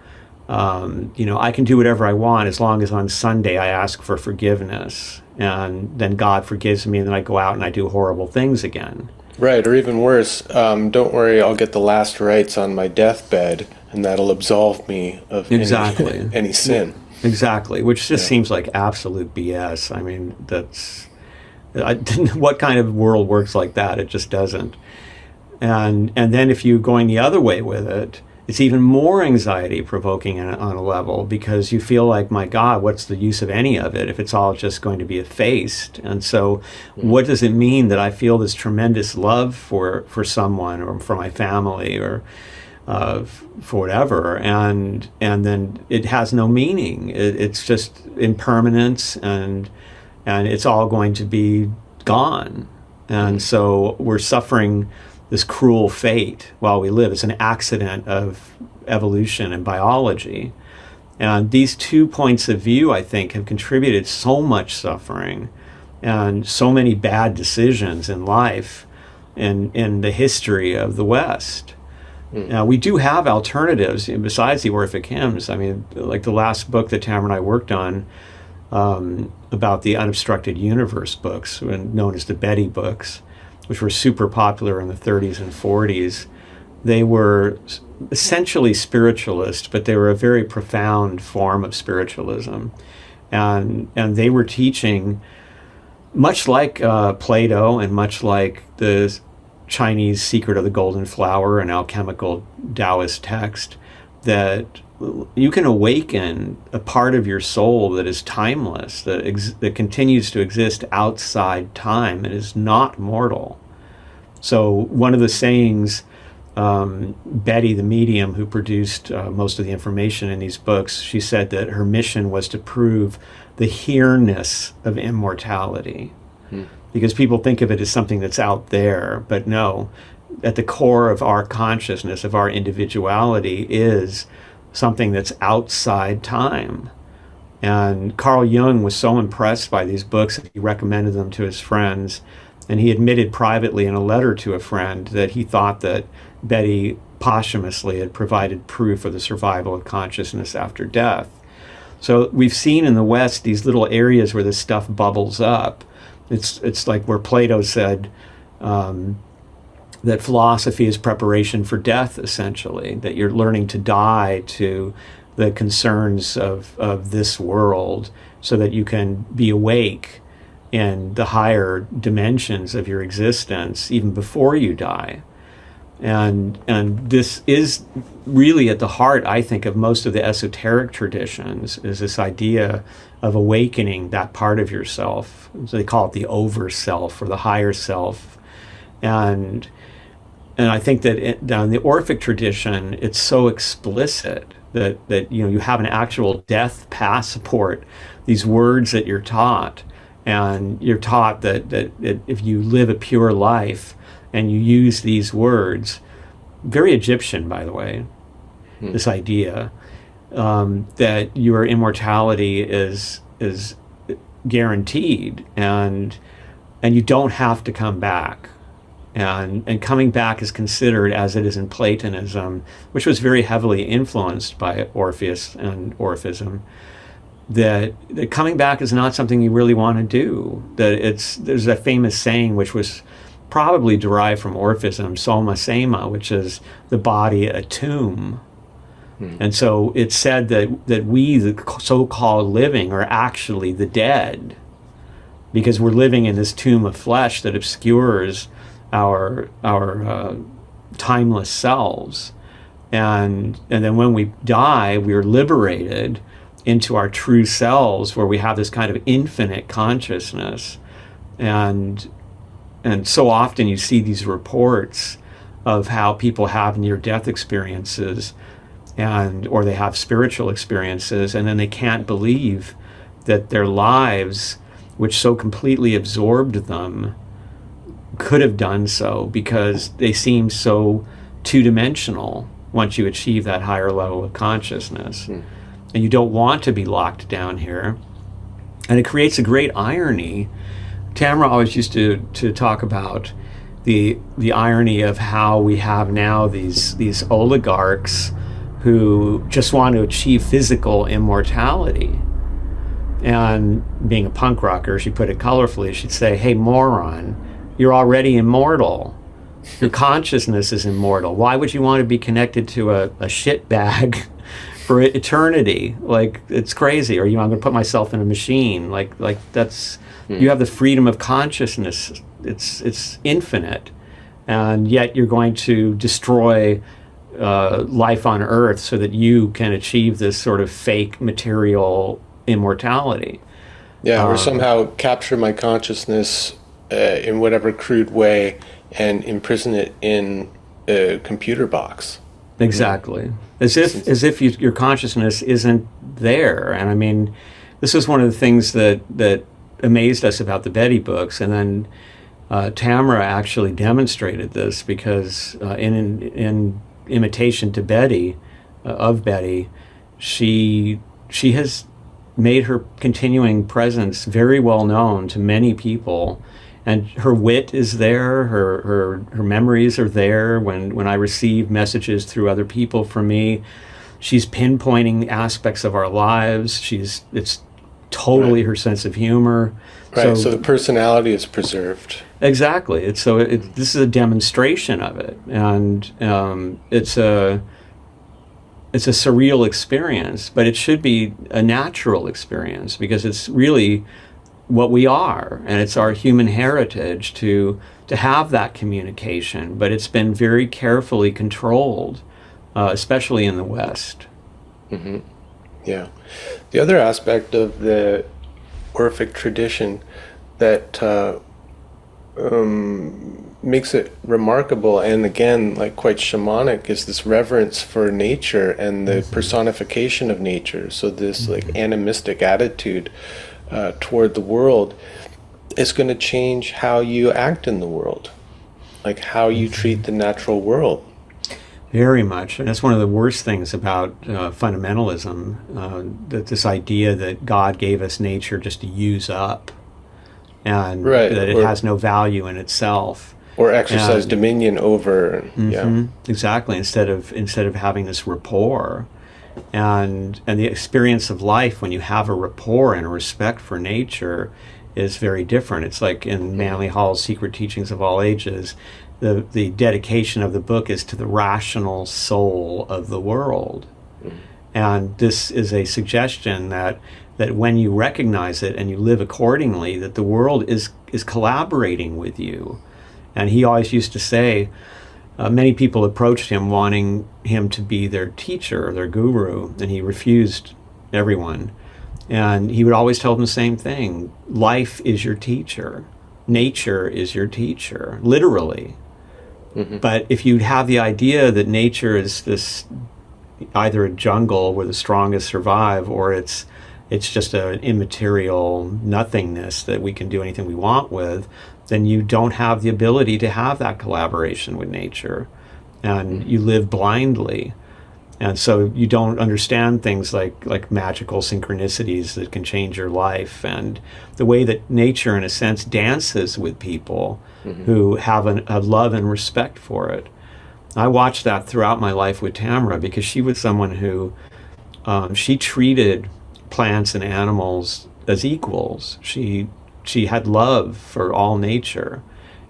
I can do whatever I want as long as on Sunday I ask for forgiveness. And then God forgives me, and then I go out and I do horrible things again. Right, or even worse, don't worry, I'll get the last rites on my deathbed, and that'll absolve me of any sin. Exactly, which just seems like absolute BS. I mean, what kind of world works like that? It just doesn't. And then if you're going the other way with it, it's even more anxiety provoking on a level, because you feel like, my God, what's the use of any of it if it's all just going to be effaced? And so what does it mean that I feel this tremendous love for someone or for my family or for whatever, and then it has no meaning. It's just impermanence, and it's all going to be gone. And so we're suffering this cruel fate while we live. It's an accident of evolution and biology. And these 2 points of view, I think, have contributed so much suffering and so many bad decisions in life in the history of the West. Now, we do have alternatives besides the Orphic hymns. I mean, like the last book that Tamra and I worked on, about the unobstructed universe books, known as the Betty books, which were super popular in the 30s and 40s. They were essentially spiritualist, but they were a very profound form of spiritualism. And they were teaching, much like Plato and much like the Chinese Secret of the Golden Flower, an alchemical Taoist text, that you can awaken a part of your soul that is timeless, that continues to exist outside time and is not mortal. So one of the sayings, Betty, the medium who produced most of the information in these books, she said that her mission was to prove the here-ness of immortality. Because people think of it as something that's out there, but no, at the core of our consciousness, of our individuality, is something that's outside time. And Carl Jung was so impressed by these books that he recommended them to his friends, and he admitted privately in a letter to a friend that he thought that Betty posthumously had provided proof of the survival of consciousness after death. So we've seen in the West these little areas where this stuff bubbles up. It's like where Plato said that philosophy is preparation for death, essentially, that you're learning to die to the concerns of this world so that you can be awake in the higher dimensions of your existence even before you die. And this is really at the heart, I think, of most of the esoteric traditions, is this idea of awakening that part of yourself. So they call it the over self or the higher self. And I think that down the Orphic tradition, it's so explicit that you have an actual death passport, these words that you're taught. And you're taught that if you live a pure life and you use these words, very Egyptian, by the way, this idea that your immortality is guaranteed, and you don't have to come back. And coming back is considered, as it is in Platonism, which was very heavily influenced by Orpheus and Orphism, that coming back is not something you really want to do. There's a famous saying which was probably derived from Orphism, soma sema, which is the body a tomb. And so it's said that we, the so-called living, are actually the dead, because we're living in this tomb of flesh that obscures our timeless selves. And then when we die, we are liberated into our true selves, where we have this kind of infinite consciousness. And so often you see these reports of how people have near-death experiences, or they have spiritual experiences, and then they can't believe that their lives which so completely absorbed them, could have done so because they seem so two-dimensional once you achieve that higher level of consciousness. And you don't want to be locked down here. And it creates a great irony. Tamra always used to talk about the irony of how we have now these oligarchs who just want to achieve physical immortality. And being a punk rocker, she put it colorfully, she'd say, hey, moron, you're already immortal. Your consciousness is immortal. Why would you want to be connected to a shit bag for eternity? Like, it's crazy. Or, I'm going to put myself in a machine. Like that's, you have the freedom of consciousness. It's infinite. And yet you're going to destroy life on Earth so that you can achieve this sort of fake material immortality. Yeah, or somehow capture my consciousness in whatever crude way and imprison it in a computer box. Exactly. As if your consciousness isn't there. And I mean, this is one of the things that amazed us about the Betty books. And then Tamra actually demonstrated this because in imitation to Betty, of Betty, she has made her continuing presence very well known to many people. And her wit is there, her memories are there. When I receive messages through other people from me, she's pinpointing aspects of our lives. It's totally her sense of humor. Right, so the personality is preserved. Exactly. This is a demonstration of it. And it's a surreal experience, but it should be a natural experience because it's really what we are, and it's our human heritage to have that communication, but it's been very carefully controlled, especially in the West. Mm-hmm. Yeah. The other aspect of the Orphic tradition that makes it remarkable and again like quite shamanic is this reverence for nature and the personification of nature. So this like animistic attitude toward the world is going to change how you act in the world, like how you treat the natural world. Very much. And that's one of the worst things about fundamentalism, that this idea that God gave us nature just to use up and that it has no value in itself. Or exercise dominion over. Exactly. Instead of having this rapport. And the experience of life when you have a rapport and a respect for nature is very different. It's like in Manly Hall's Secret Teachings of All Ages, the dedication of the book is to the rational soul of the world. And this is a suggestion that when you recognize it and you live accordingly, that the world is collaborating with you. And he always used to say, many people approached him wanting him to be their teacher, their guru, and he refused everyone. And he would always tell them the same thing. Life is your teacher. Nature is your teacher, literally. But if you have the idea that nature is this either a jungle where the strongest survive, or it's just an immaterial nothingness that we can do anything we want with, then you don't have the ability to have that collaboration with nature, and you live blindly. And so you don't understand things like magical synchronicities that can change your life, and the way that nature, in a sense, dances with people who have a love and respect for it. I watched that throughout my life with Tamra because she was someone who she treated plants and animals as equals. She had love for all nature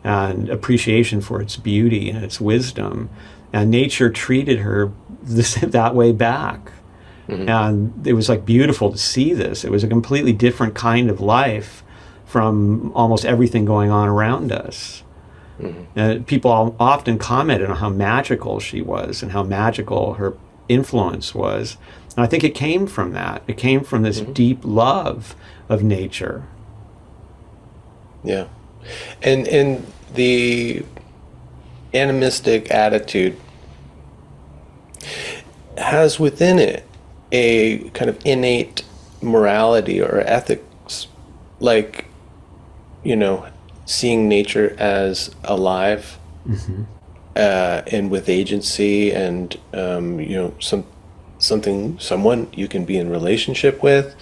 and appreciation for its beauty and its wisdom, and nature treated her that way back. And it was like beautiful to see this. It was a completely different kind of life from almost everything going on around us. And people often commented on how magical she was and how magical her influence was. And I think it came from that. It came from this deep love of nature. Yeah. And the animistic attitude has within it a kind of innate morality or ethics. Like seeing nature as alive, and with agency, and someone you can be in relationship with,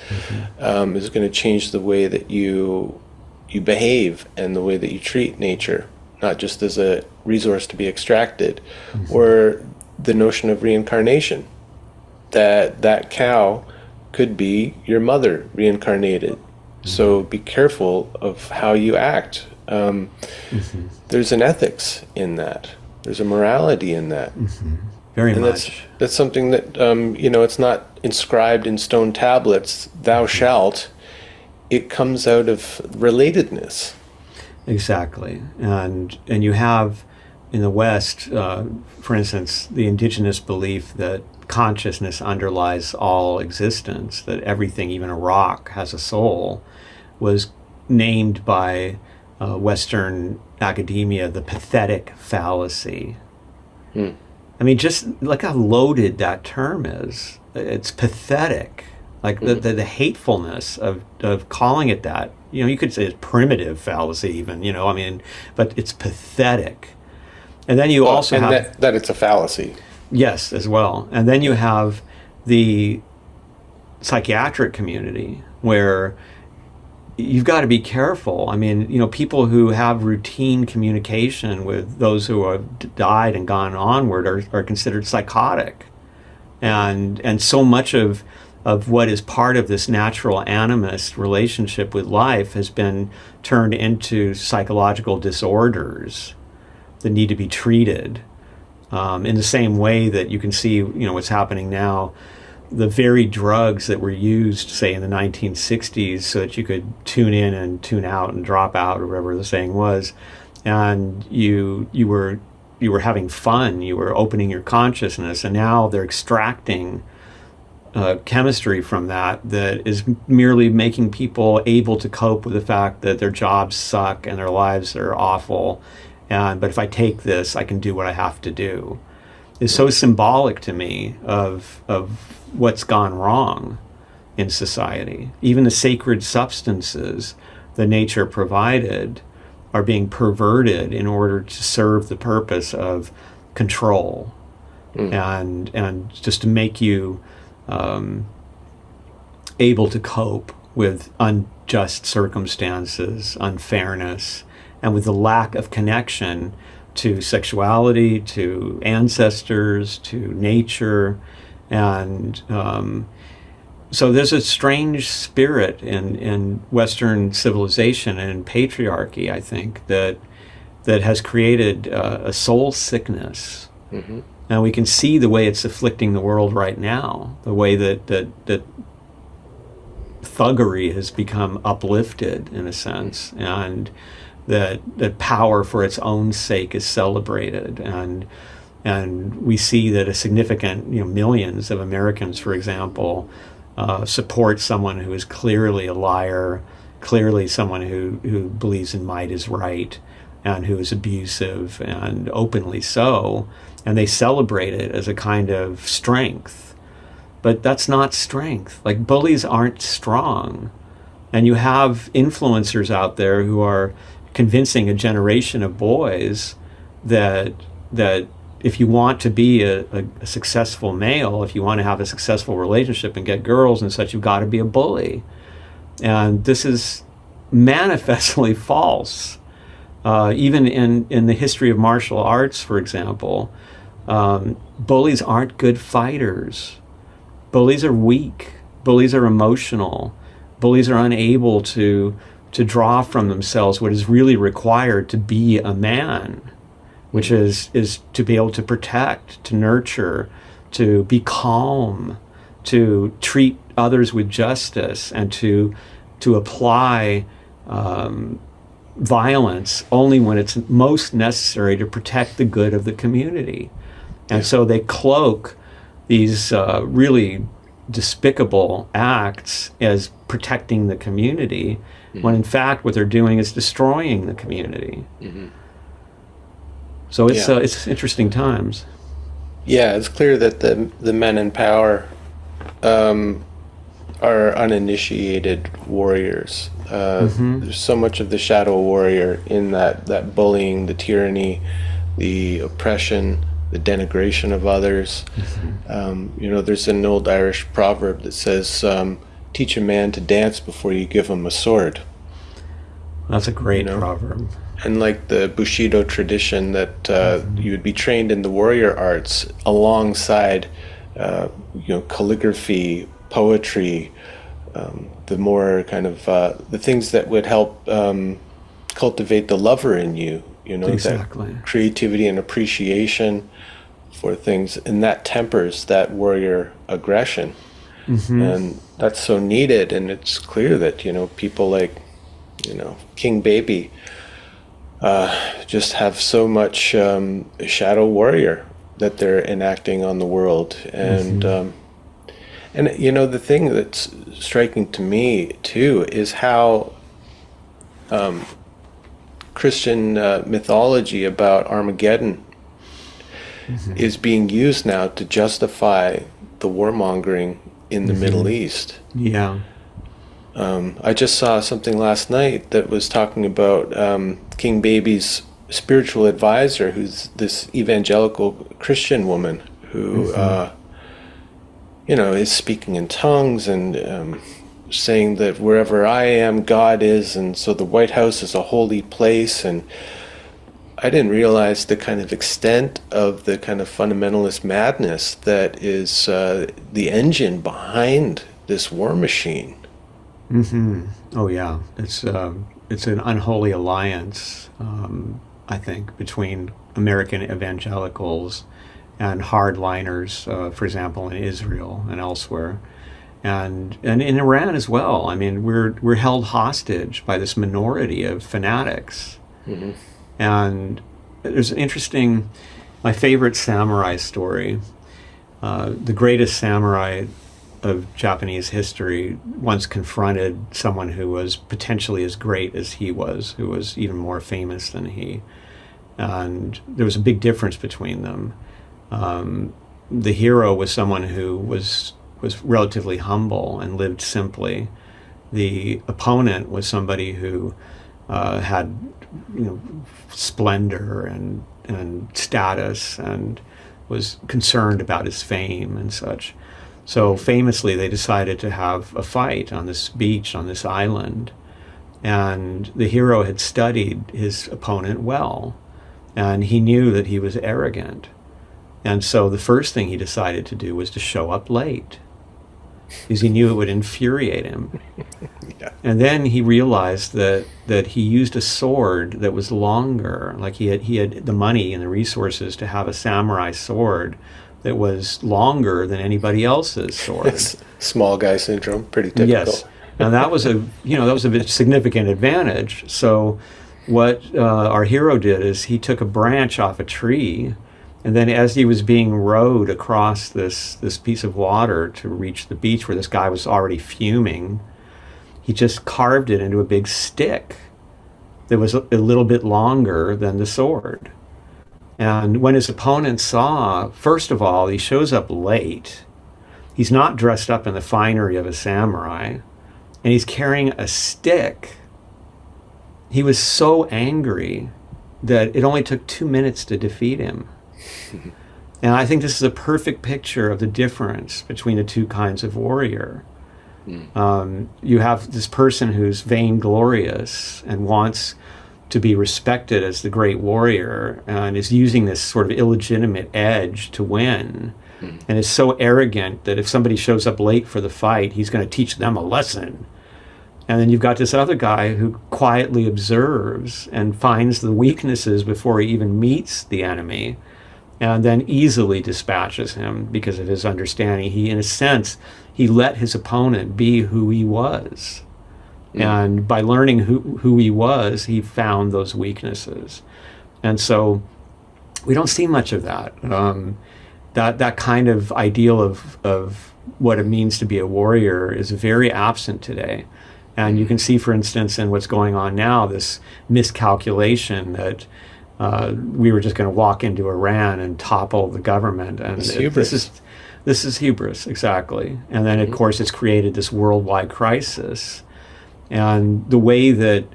is going to change the way that you behave and the way that you treat nature, not just as a resource to be extracted. Or the notion of reincarnation, that cow could be your mother reincarnated. So be careful of how you act. There's an ethics in that. There's a morality in that. Very much. That's something that, it's not inscribed in stone tablets, thou shalt. It comes out of relatedness. Exactly. And you have in the West, for instance, the indigenous belief that consciousness underlies all existence, that everything, even a rock, has a soul, was named by Western academia the pathetic fallacy. I mean, just look how loaded that term is. It's pathetic. Like the hatefulness of calling it that. You could say it's primitive fallacy even, but it's pathetic. And then you also have... that it's a fallacy. Yes, as well. And then you have the psychiatric community where you've got to be careful. I mean, people who have routine communication with those who have died and gone onward are considered psychotic. And so much of what is part of this natural animist relationship with life has been turned into psychological disorders that need to be treated. In the same way that you can see, what's happening now, the very drugs that were used, say, in the 1960s so that you could tune in and tune out and drop out, or whatever the saying was, and you were having fun, you were opening your consciousness, and now they're extracting chemistry from that is merely making people able to cope with the fact that their jobs suck and their lives are awful. But if I take this, I can do what I have to do. It's so symbolic to me of what's gone wrong in society. Even the sacred substances that nature provided are being perverted in order to serve the purpose of control and just to make you able to cope with unjust circumstances, unfairness, and with the lack of connection to sexuality, to ancestors, to nature. And so there's a strange spirit in Western civilization and patriarchy, I think, that has created a soul sickness. And we can see the way it's afflicting the world right now, the way that thuggery has become uplifted, in a sense, and that power for its own sake is celebrated, and we see that a significant, millions of Americans, for example, support someone who is clearly a liar, clearly someone who believes in might is right, and who is abusive, and openly so, and they celebrate it as a kind of strength. But that's not strength. Like, bullies aren't strong. And you have influencers out there who are convincing a generation of boys that if you want to be a successful male, if you want to have a successful relationship and get girls and such, you've got to be a bully. And this is manifestly false. Even in the history of martial arts, for example, bullies aren't good fighters. Bullies are weak. Bullies are emotional. Bullies are unable to draw from themselves what is really required to be a man, which is to be able to protect, to nurture, to be calm, to treat others with justice, and to apply violence only when it's most necessary to protect the good of the community. And so they cloak these really despicable acts as protecting the community, when in fact what they're doing is destroying the community. So it's interesting times. Yeah, it's clear that the men in power are are uninitiated warriors. There's so much of the shadow warrior in that bullying, the tyranny, the oppression, the denigration of others. There's an old Irish proverb that says, teach a man to dance before you give him a sword. That's a great proverb. And like the Bushido tradition that you would be trained in the warrior arts alongside, calligraphy, poetry, the more kind of the things that would help cultivate the lover in you. Exactly. That creativity and appreciation for things, and that tempers that warrior aggression. And that's so needed. And it's clear that people like King Baby just have so much shadow warrior that they're enacting on the world. And the thing that's striking to me too is how Christian mythology about Armageddon is being used now to justify the warmongering in the Middle East. Yeah. I just saw something last night that was talking about King Baby's spiritual advisor, who's this evangelical Christian woman who, is speaking in tongues and saying that wherever I am, God is, and so the White House is a holy place. And I didn't realize the kind of extent of the kind of fundamentalist madness that is the engine behind this war machine. Oh yeah, it's an unholy alliance, I think, between American evangelicals and hardliners, for example, in Israel and elsewhere, and in Iran as well. I mean, we're held hostage by this minority of fanatics. And there's an interesting, my favorite samurai story. The greatest samurai of Japanese history once confronted someone who was potentially as great as he was, who was even more famous than he. And there was a big difference between them. The hero was someone who was relatively humble and lived simply. The opponent was somebody who had splendor and status and was concerned about his fame and such. So famously, they decided to have a fight on this beach, on this island. And the hero had studied his opponent well, and he knew that he was arrogant. And so the first thing he decided to do was to show up late, because he knew it would infuriate him. Yeah. And then he realized that he used a sword that was longer, like he had the money and the resources to have a samurai sword that was longer than anybody else's sword. Small guy syndrome, pretty typical. Yes, and that was a significant advantage. So what our hero did is he took a branch off a tree, and then as he was being rowed across this piece of water to reach the beach where this guy was already fuming, he just carved it into a big stick that was a little bit longer than the sword. And when his opponent saw, first of all, he shows up late. He's not dressed up in the finery of a samurai, and he's carrying a stick. He was so angry that it only took 2 minutes to defeat him. And I think this is a perfect picture of the difference between the two kinds of warrior. You have this person who's vainglorious and wants to be respected as the great warrior and is using this sort of illegitimate edge to win, and is so arrogant that if somebody shows up late for the fight, he's going to teach them a lesson. And then you've got this other guy who quietly observes and finds the weaknesses before he even meets the enemy, and then easily dispatches him because of his understanding. He, in a sense, he let his opponent be who he was. And by learning who he was, he found those weaknesses. And so we don't see much of that. That kind of ideal of what it means to be a warrior is very absent today. And you can see, for instance, in what's going on now, this miscalculation that we were just going to walk into Iran and topple the government. And this is, This is hubris, exactly. And then, of course, it's created this worldwide crisis. And the way that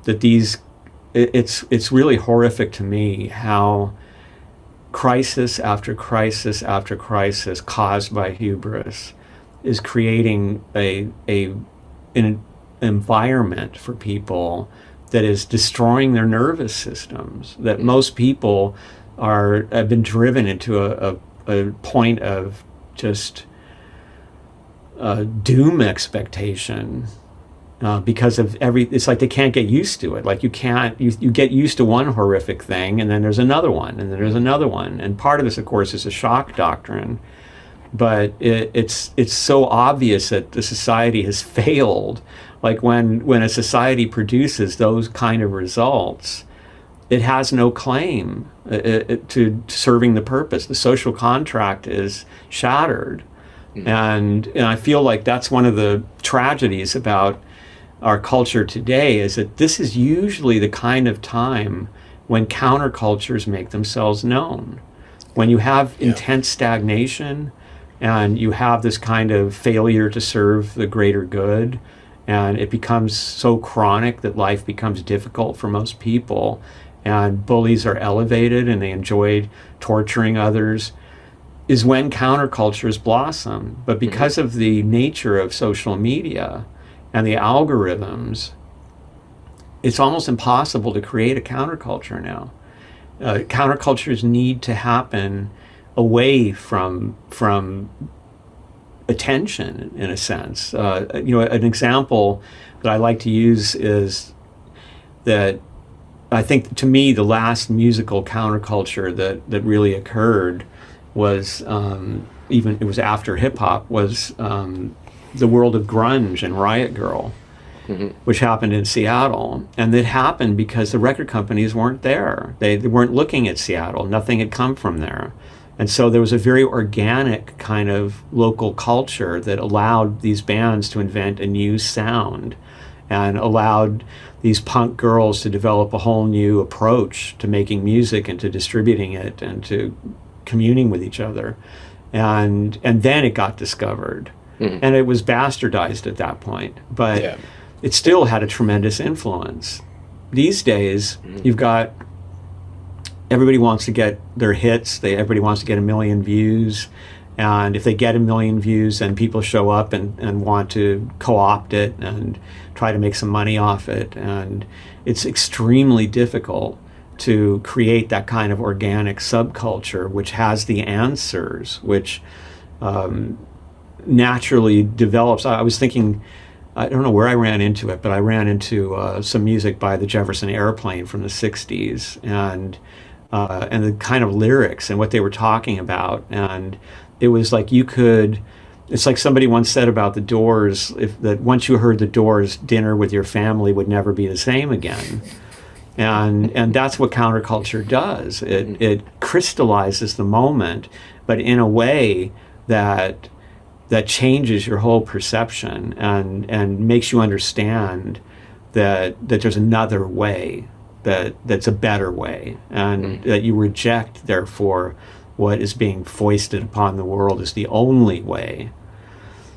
it's really horrific to me how crisis after crisis after crisis caused by hubris is creating an environment for people that is destroying their nervous systems, that most people have been driven into a point of just doom expectation because of it's like they can't get used to it. Like you get used to one horrific thing, and then there's another one, and then there's another one. And part of this, of course, is a shock doctrine. But it's so obvious that the society has failed. Like when a society produces those kind of results, it has no claim to serving the purpose. The social contract is shattered. And I feel like that's one of the tragedies about our culture today, is that this is usually the kind of time when countercultures make themselves known. When you have intense stagnation and you have this kind of failure to serve the greater good, and it becomes so chronic that life becomes difficult for most people, and bullies are elevated and they enjoy torturing others, is when countercultures blossom. But because of the nature of social media and the algorithms, it's almost impossible to create a counterculture now. Countercultures need to happen away from attention, in a sense. An example that I like to use is that I think, to me, the last musical counterculture that really occurred was, it was after hip-hop, was the world of grunge and Riot Grrrl, which happened in Seattle. And it happened because the record companies weren't there. They weren't looking at Seattle. Nothing had come from there. And so there was a very organic kind of local culture that allowed these bands to invent a new sound and allowed these punk girls to develop a whole new approach to making music and to distributing it and to communing with each other. And then it got discovered. And it was bastardized at that point. But it still had a tremendous influence. These days, you've got... everybody wants to get their hits. Everybody wants to get 1 million views. And if they get 1 million views, then people show up and want to co-opt it and try to make some money off it. And it's extremely difficult to create that kind of organic subculture, which has the answers, which naturally develops. I was thinking, I don't know where I ran into it, but I ran into some music by the Jefferson Airplane from the 60s. And the kind of lyrics and what they were talking about. And it was like it's like somebody once said about the Doors, that once you heard the Doors, dinner with your family would never be the same again. And that's what counterculture does. It crystallizes the moment, but in a way that changes your whole perception and makes you understand that there's another way, that's a better way, and that you reject, therefore, what is being foisted upon the world as the only way.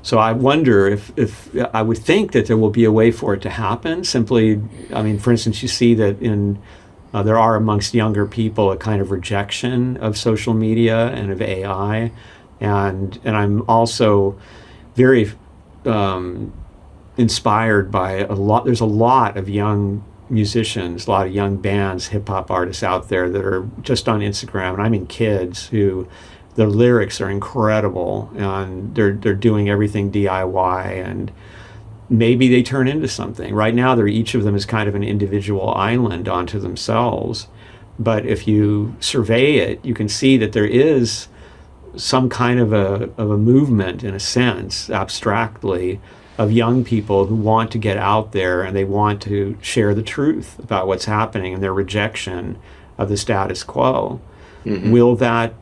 So I wonder if I would think that there will be a way for it to happen. Simply, for instance, you see that there are amongst younger people a kind of rejection of social media and of AI, and I'm also very inspired by a lot. There's a lot of young musicians, a lot of young bands, hip-hop artists out there that are just on Instagram, and I mean kids, who the lyrics are incredible, and they're doing everything DIY, and maybe they turn into something. Right now, each of them is kind of an individual island unto themselves, but if you survey it, you can see that there is some kind of a movement, in a sense, abstractly, of young people who want to get out there and they want to share the truth about what's happening and their rejection of the status quo. Will that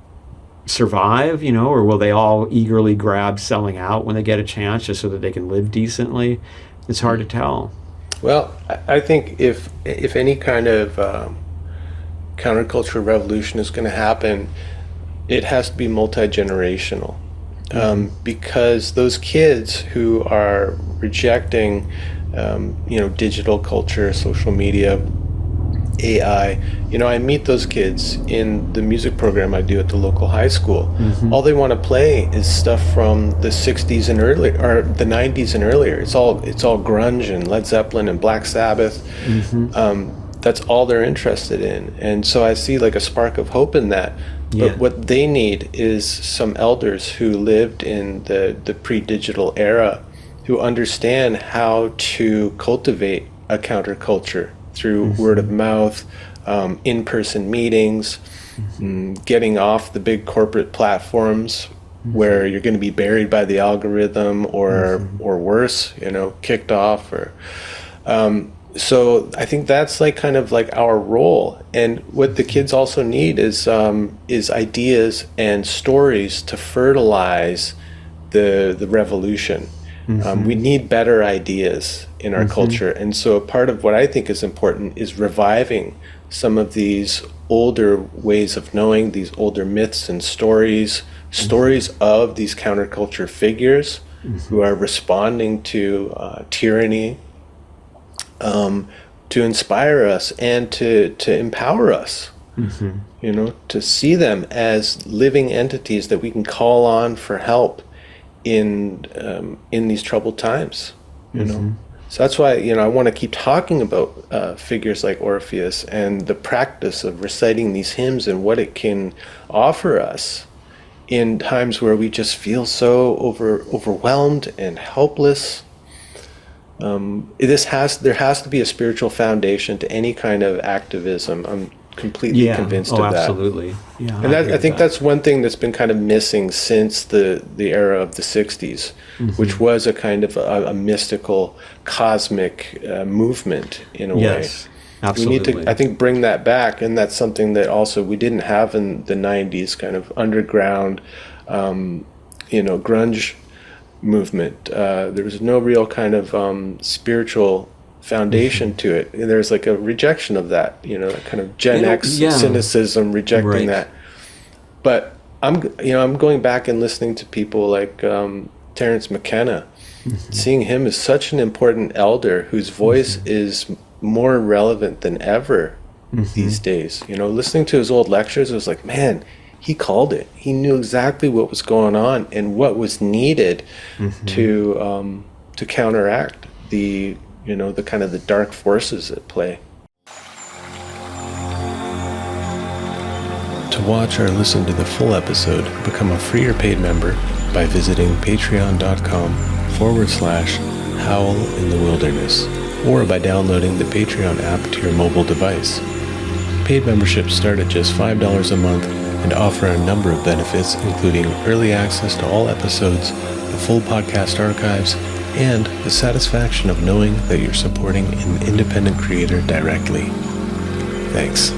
survive, or will they all eagerly grab selling out when they get a chance just so that they can live decently? It's hard to tell. Well, I think if any kind of counterculture revolution is going to happen, it has to be multi-generational. because those kids who are rejecting, digital culture, social media, AI, I meet those kids in the music program I do at the local high school. All they want to play is stuff from the 60s and earlier, or the 90s and earlier. It's all grunge and Led Zeppelin and Black Sabbath. That's all they're interested in. And so I see like a spark of hope in that. But what they need is some elders who lived in the pre-digital era, who understand how to cultivate a counterculture through word of mouth, in-person meetings, getting off the big corporate platforms where you're going to be buried by the algorithm or worse, kicked off. Or so I think that's like kind of like our role. And what the kids also need is ideas and stories to fertilize the revolution. We need better ideas in our culture. And so a part of what I think is important is reviving some of these older ways of knowing, these older myths and stories of these counterculture figures who are responding to tyranny, to inspire us and to empower us, to see them as living entities that we can call on for help in these troubled times, So that's why, I want to keep talking about figures like Orpheus and the practice of reciting these hymns and what it can offer us in times where we just feel so overwhelmed and helpless. There has to be a spiritual foundation to any kind of activism. I'm completely convinced of that. Absolutely. Yeah, and I think that's one thing that's been kind of missing since the era of the 60s, which was a kind of a mystical, cosmic movement in a way. Yes, absolutely. We need to, I think, bring that back, and that's something that also we didn't have in the 90s, kind of underground, grunge movement. There was no real kind of spiritual foundation to it. And there's like a rejection of that, that kind of Gen X cynicism, rejecting that. But I'm going back and listening to people like Terence McKenna, seeing him as such an important elder whose voice is more relevant than ever these days. Listening to his old lectures, it was like, man, he called it. He knew exactly what was going on and what was needed to counteract the kind of the dark forces at play. To watch or listen to the full episode, become a free or paid member by visiting patreon.com/Howl in the Wilderness, or by downloading the Patreon app to your mobile device. Paid memberships start at just $5 a month and offer a number of benefits, including early access to all episodes, the full podcast archives, and the satisfaction of knowing that you're supporting an independent creator directly. Thanks.